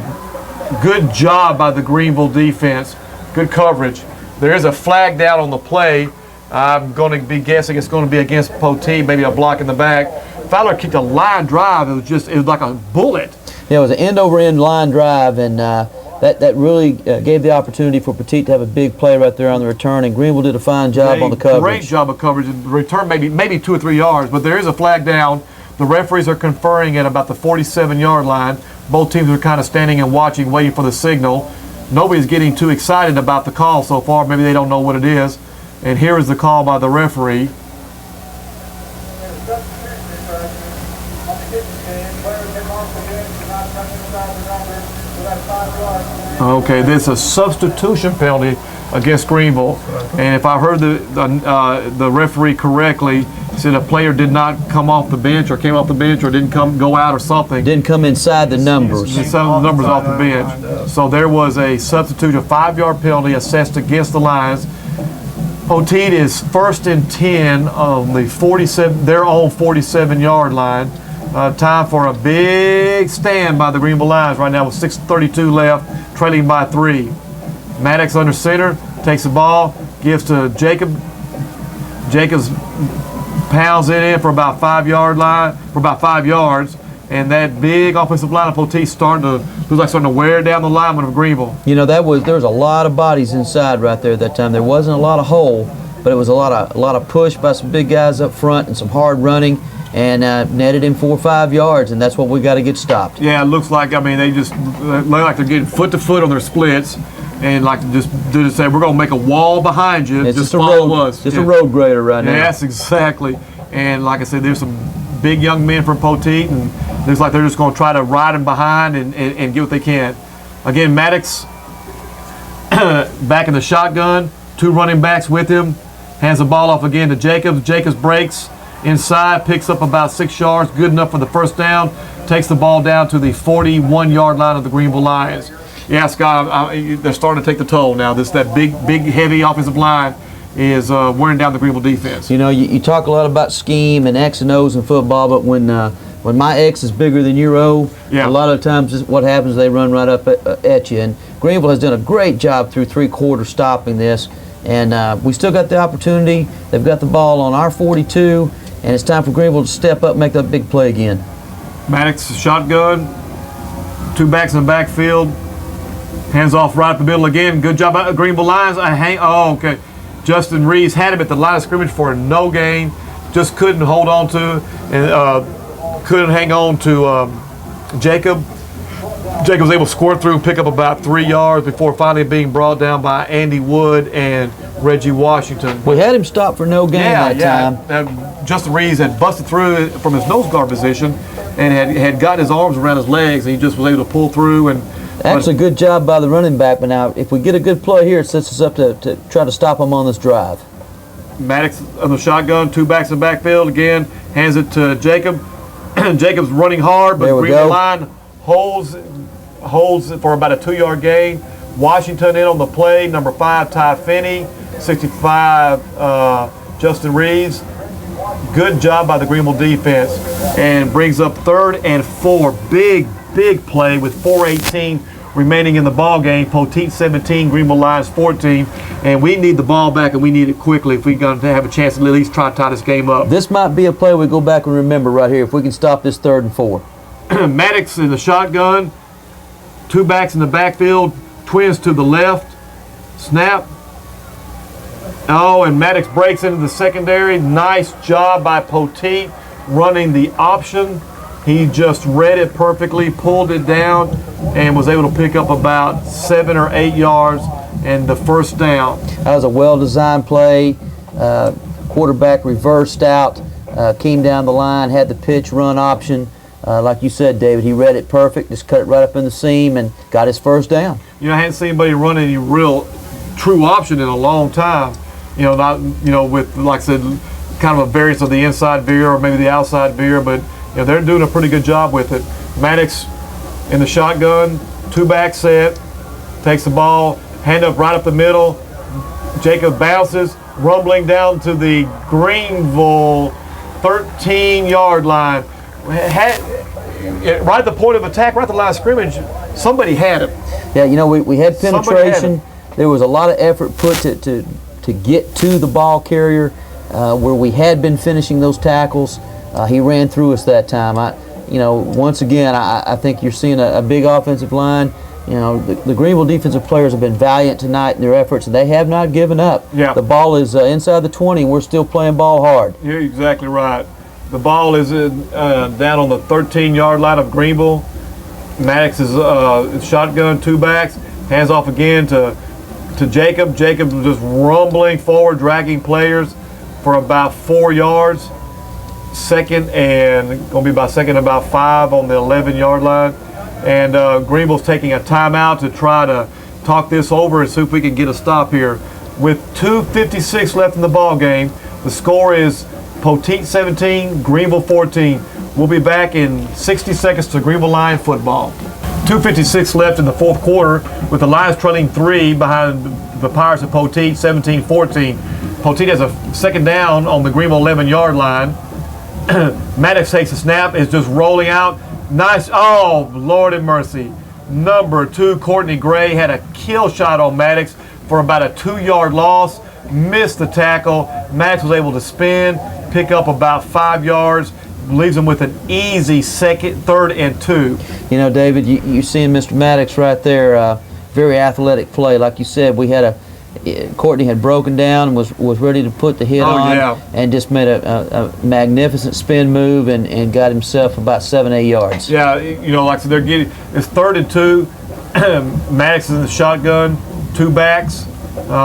good job by the Greenville defense. Good coverage. There is a flag down on the play. I'm going to be guessing it's going to be against Poteet, maybe a block in the back. Fowler kicked a line drive. It was like a bullet. Yeah, it was an end-over-end line drive, and that really gave the opportunity for Poteet to have a big play right there on the return, and Greenville did a fine job on the coverage. Great job of coverage. The return maybe 2 or 3 yards, but there is a flag down. The referees are conferring at about the 47-yard line. Both teams are kind of standing and watching, waiting for the signal. Nobody's getting too excited about the call so far. Maybe they don't know what it is. And here is the call by the referee. Okay, this is a substitution penalty against Greenville. And if I heard the referee correctly, he said a player did not come off the bench or came off the bench or didn't go out or something. Didn't come inside the numbers. Some of the numbers off the bench. So there was a substitute, a 5-yard penalty assessed against the Lions. Poteet is 1st and 10 on their own 47-yard line. Time for a big stand by the Greenville Lions right now with 6:32 left, trailing by 3. Maddox under center, takes the ball, gives to Jacob. Jacobs pounds it in for about 5 yard line, for about 5 yards. And that big offensive line of Poteet looks like starting to wear down the lineman of Greenville. You know, there was a lot of bodies inside right there that time. There wasn't a lot of hole, but it was a lot of push by some big guys up front and some hard running, and netted him 4 or 5 yards, and that's what we got to get stopped. Yeah, it looks like, I mean, they just look like they're getting foot to foot on their splits, and like just say, we're going to make a wall behind you. It's just a road grader right now. Yes, exactly. And like I said, there's some big young men from Poteet, and looks like they're just going to try to ride him behind and get what they can. Again, Maddox back in the shotgun, 2 running backs with him, hands the ball off again to Jacobs. Jacobs breaks inside, picks up about 6 yards, good enough for the first down, takes the ball down to the 41-yard line of the Greenville Lions. Yeah, Scott, they're starting to take the toll now. That big, heavy offensive line is wearing down the Greenville defense. You know, you talk a lot about scheme and X and O's in football, but when my X is bigger than your O, a lot of times what happens is they run right up at you. And Greenville has done a great job through 3 quarters stopping this. And we still got the opportunity. They've got the ball on our 42, and it's time for Greenville to step up and make that big play again. Maddox shotgun, 2 backs in the backfield, hands off right up the middle again. Good job by the Greenville Lions. Okay. Justin Reeves had him at the line of scrimmage for no gain. Just couldn't hold on to and couldn't hang on to Jacob. Jacob was able to score through and pick up about 3 yards before finally being brought down by Andy Wood and Reggie Washington. We had him stopped for no gain that time. Justin Reeves had busted through from his nose guard position and had got his arms around his legs, and he just was able to pull through. And that's a good job by the running back, but now if we get a good play here, it sets us up to try to stop him on this drive. Maddox on the shotgun, 2 backs in the backfield again, hands it to Jacob. Jacob's running hard, but the Greenville line holds it for about a 2-yard gain. Washington in on the play, number 5, Ty Finney, 65, Justin Reeves. Good job by the Greenville defense, and brings up 3rd and 4. Big play with 4:18 remaining in the ball game. Poteet 17, Greenville Lions 14, and we need the ball back, and we need it quickly if we're going to have a chance to at least try to tie this game up. This might be a play we go back and remember right here if we can stop this 3rd and 4. Maddox in the shotgun, 2 backs in the backfield, twins to the left, snap. And Maddox breaks into the secondary. Nice job by Poteet running the option. He just read it perfectly, pulled it down, and was able to pick up about 7 or 8 yards and the first down. That was a well-designed play. Quarterback reversed out, came down the line, had the pitch run option. Like you said, David, he read it perfect, just cut it right up in the seam and got his first down. You know, I hadn't seen anybody run any real true option in a long time. With, like I said, kind of a variance of the inside veer or maybe the outside veer, but they're doing a pretty good job with it. Maddox in the shotgun, 2 back set, takes the ball, hand up right up the middle. Jacob bounces, rumbling down to the Greenville 13-yard line. Right at the point of attack, right at the line of scrimmage, somebody had him. Yeah, we had penetration. There was a lot of effort put to get to the ball carrier where we had been finishing those tackles. He ran through us that time. Once again, I think you're seeing a big offensive line. The Greenville defensive players have been valiant tonight in their efforts, and they have not given up. Yeah. The ball is inside the 20, and we're still playing ball hard. You're exactly right. The ball is down on the 13-yard line of Greenville. Maddox is shotgun, 2 backs, hands off again to Jacob. Jacob just rumbling forward, dragging players for about 4 yards. Going to be about 5 on the 11-yard line. And Greenville's taking a timeout to try to talk this over and see if we can get a stop here. With 2:56 left in the ball game, the score is Poteet 17, Greenville 14. We'll be back in 60 seconds to Greenville Lion football. 2:56 left in the 4th quarter, with the Lions trailing 3 behind the Pirates of Poteet, 17-14. Poteet has a 2nd down on the Greenville 11-yard line. Maddox takes a snap, is just rolling out. Nice, Lord have mercy. Number 2, Courtney Gray, had a kill shot on Maddox for about a 2-yard loss. Missed the tackle. Maddox was able to spin, pick up about 5 yards, leaves them with an easy 2nd, 3rd, and 2. You know, David, you seeing Mr. Maddox right there, very athletic play. Like you said, we had Courtney had broken down and was ready to put the hit on, yeah. and just made a magnificent spin move and got himself about 7-8 yards. Yeah, you know, like I said, it's 3rd and 2. Maddox is in the shotgun, 2 backs.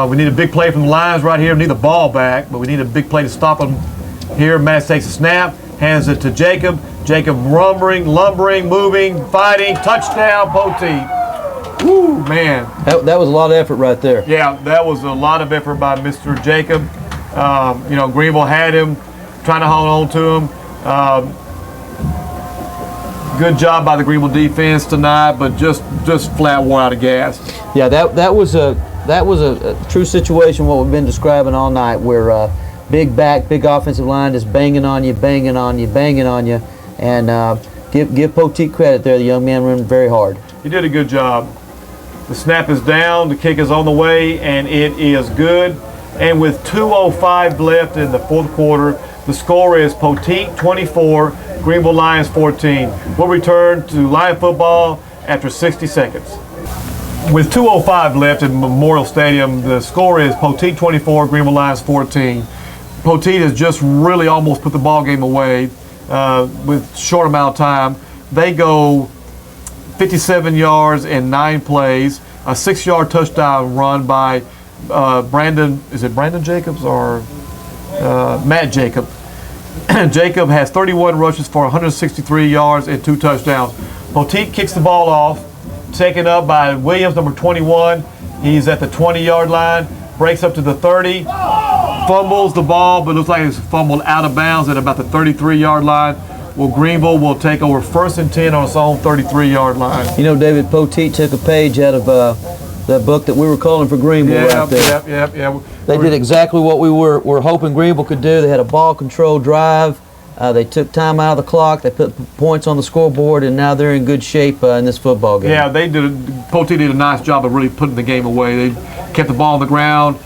We need a big play from the lines right here. We need the ball back, but we need a big play to stop them here. Maddox takes a snap, hands it to Jacob. Jacob lumbering, moving, fighting, touchdown, Poteet. Woo, man. That was a lot of effort right there. Yeah, that was a lot of effort by Mr. Jacob. You know, Greenville had him, trying to hold on to him. Good job by the Greenville defense tonight, but just flat wore out of gas. Yeah, that was a true situation, what we've been describing all night, where big back, big offensive line just banging on you, and give Poteet credit there. The young man ran very hard. He did a good job. The snap is down, the kick is on the way, and it is good. And with 2:05 left in the 4th quarter, the score is Poteet 24, Greenville Lions 14. We'll return to Lion football after 60 seconds. With 2:05 left in Memorial Stadium, the score is Poteet 24, Greenville Lions 14. Poteet has just really almost put the ball game away with short amount of time. They go 57 yards in 9 plays, a 6-yard touchdown run by Brandon Jacobs or Matt Jacob? Jacob has 31 rushes for 163 yards and 2 touchdowns. Poteet kicks the ball off, taken up by Williams, number 21. He's at the 20-yard line, breaks up to the 30, fumbles the ball, but looks like it's fumbled out of bounds at about the 33-yard line. Well, Greenville will take over 1st and 10 on its own 33-yard line. You know, David, Poteet took a page out of that book that we were calling for Greenville right there. Yeah. They did exactly what we were hoping Greenville could do. They had a ball control drive. They took time out of the clock. They put points on the scoreboard, and now they're in good shape in this football game. Yeah, Poteet did a nice job of really putting the game away. They kept the ball on the ground.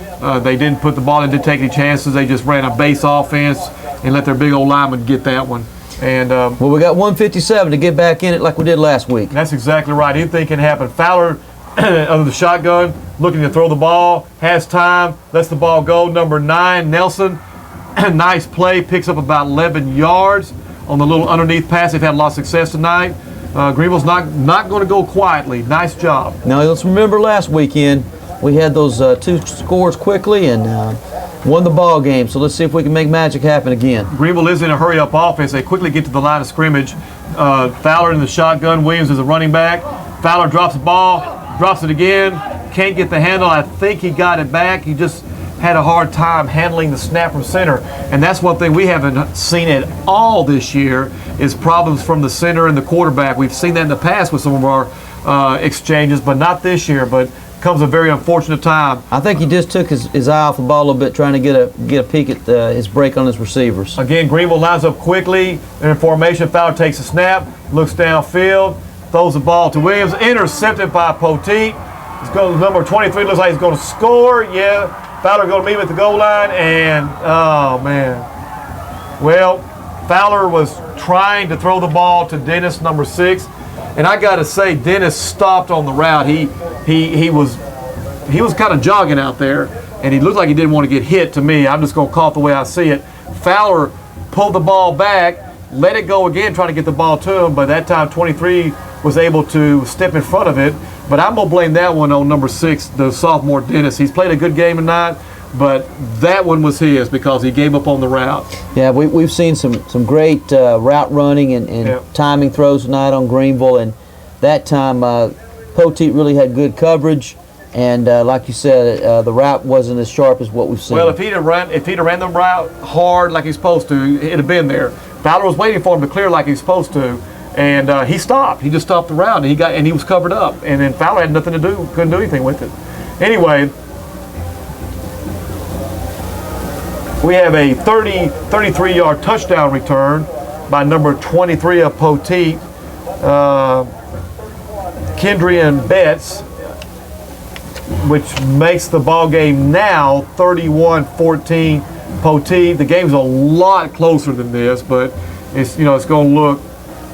They didn't put the ball in, didn't take any chances. They just ran a base offense and let their big old lineman get that one. And well, we got 157 to get back in it like we did last week. That's exactly right. Anything can happen. Fowler under the shotgun, looking to throw the ball, has time, lets the ball go. Number 9, Nelson, nice play, picks up about 11 yards on the little underneath pass. They've had a lot of success tonight. Greenville's not going to go quietly. Nice job. Now, let's remember last weekend we had those 2 scores quickly and won the ball game. So let's see if we can make magic happen again. Greenville is in a hurry-up offense. They quickly get to the line of scrimmage. Fowler in the shotgun. Williams is a running back. Fowler drops the ball, drops it again. Can't get the handle. I think he got it back. He just had a hard time handling the snap from center. And that's one thing we haven't seen at all this year is problems from the center and the quarterback. We've seen that in the past with some of our exchanges, but not this year. But comes a very unfortunate time. I think he just took his eye off the ball a little bit, trying to get a peek at his break on his receivers. Again, Greenville lines up quickly. They're in formation. Fowler takes a snap, looks downfield, throws the ball to Williams, intercepted by Poteet. It's going number 23. Looks like he's going to score. Yeah, Fowler going to meet him at the goal line, and oh man. Well, Fowler was trying to throw the ball to Dennis, number 6. And I got to say, Dennis stopped on the route. He was kind of jogging out there, and he looked like he didn't want to get hit to me. I'm just going to call it the way I see it. Fowler pulled the ball back, let it go again, trying to get the ball to him, but that time 23 was able to step in front of it. But I'm going to blame that one on number 6, the sophomore Dennis. He's played a good game tonight, but that one was his because he gave up on the route. Yeah, we've seen some great route running and timing throws tonight on Greenville, and that time Poteet really had good coverage, and like you said, the route wasn't as sharp as what we've seen. Well, if he'd have ran the route hard like he's supposed to, it'd have been there. Fowler was waiting for him to clear like he's supposed to, and he stopped. He just stopped the route, and he was covered up, and then Fowler had nothing to do, couldn't do anything with it. Anyway. We have a 33-yard touchdown return by number 23 of Poteet, Kendrian Betts, which makes the ball game now 31-14 Poteet. The game's a lot closer than this, but it's it's going to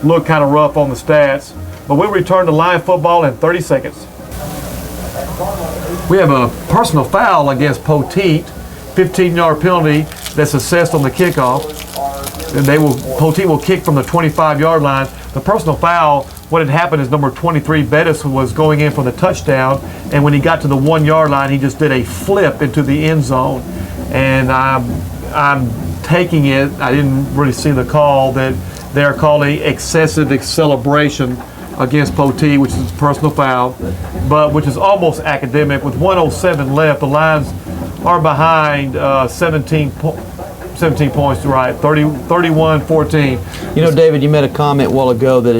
look kind of rough on the stats. But we'll return to line football in 30 seconds. We have a personal foul against Poteet, 15-yard penalty that's assessed on the kickoff. And Poteet will kick from the 25-yard line. The personal foul, what had happened is number 23, Bettis, was going in for the touchdown, and when he got to the 1-yard line, he just did a flip into the end zone. And I'm taking it, I didn't really see the call, that they're calling excessive acceleration against Poteet, which is a personal foul, but which is almost academic. With 1:07 left, the Lions are behind 17 points, right? 31-14. You know, David, you made a comment a while ago that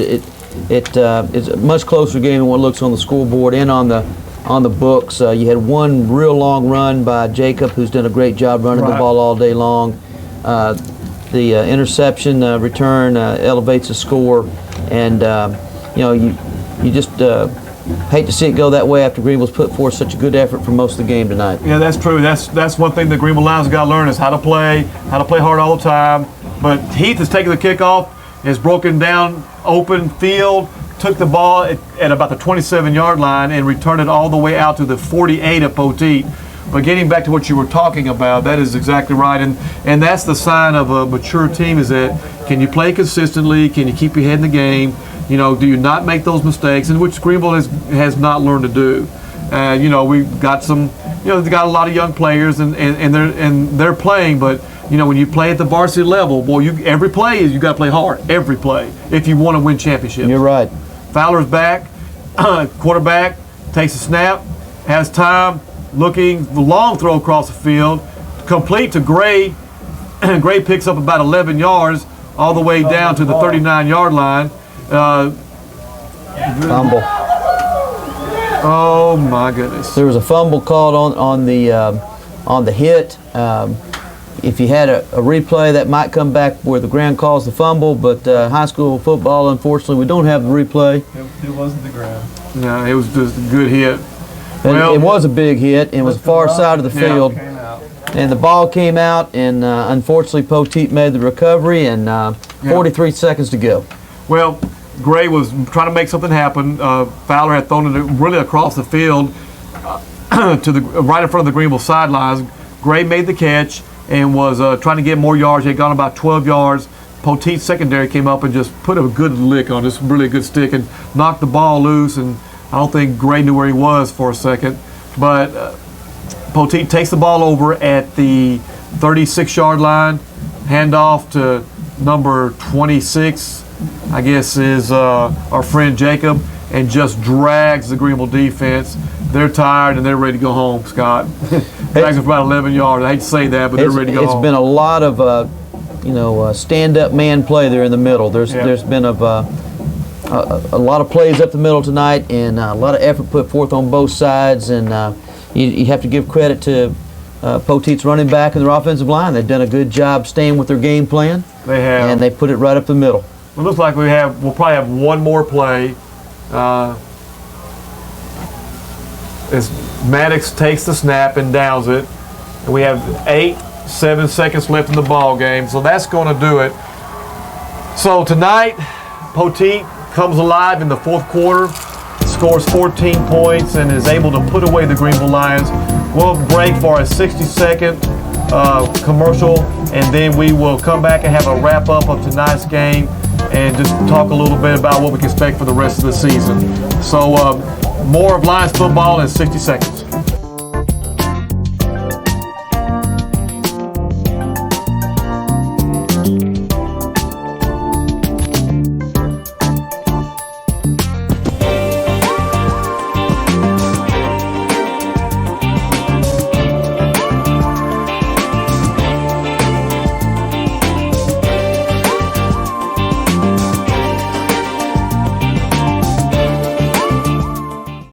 it's a much closer game than what looks on the scoreboard and on the books. You had one real long run by Jacob, who's done a great job running the ball all day long. The interception return elevates the score, and you just hate to see it go that way after Greenville's put forth such a good effort for most of the game tonight. Yeah, that's true. That's one thing the Greenville Lions got to learn is how to play hard all the time. But Heath is taking the kickoff, is broken down open field, took the ball at about the 27-yard line and returned it all the way out to the 48 of Poteet. But getting back to what you were talking about, that is exactly right. And that's the sign of a mature team, is that can you play consistently? Can you keep your head in the game? Do you not make those mistakes, and which Greenville has not learned to do. We've got they've got a lot of young players, and they're playing, but when you play at the varsity level, boy, every play you got to play hard, every play, if you want to win championships. You're right. Fowler's back, quarterback takes a snap, has time, looking, the long throw across the field, complete to Gray. Gray picks up about 11 yards, all the way down to the 39-yard line. Fumble. Oh my goodness! There was a fumble called on the hit. If you had a replay, that might come back where the ground calls the fumble. But high school football, unfortunately, we don't have the replay. It wasn't the ground. No, it was just a good hit. And it was a big hit. It was far side of the field. And the ball came out, and unfortunately, Poteet made the recovery, and 43 seconds to go. Well, Gray was trying to make something happen. Fowler had thrown it really across the field to right in front of the Greenville sidelines. Gray made the catch and was trying to get more yards. He had gone about 12 yards. Poteet's secondary came up and just put a good lick on this really good stick and knocked the ball loose. And I don't think Gray knew where he was for a second. But Poteet takes the ball over at the 36-yard line, handoff to number 26. I guess is our friend Jacob, and just drags the Greenville defense. They're tired and they're ready to go home, Scott. Drags them for about 11 yards. I hate to say that, but they're ready to go home. It's been a lot of stand-up man play there in the middle. There's been a lot of plays up the middle tonight, and a lot of effort put forth on both sides. And you have to give credit to Poteet's running back and their offensive line. They've done a good job staying with their game plan. They have, and they put it right up the middle. It looks like we'll probably have one more play. As Maddox takes the snap and downs it, and we have 7 seconds left in the ball game, so that's going to do it. So tonight, Poteet comes alive in the fourth quarter, scores 14 points, and is able to put away the Greenville Lions. We'll break for a 60-second commercial, and then we will come back and have a wrap-up of tonight's game and just talk a little bit about what we can expect for the rest of the season. So more of Lions football in 60 seconds.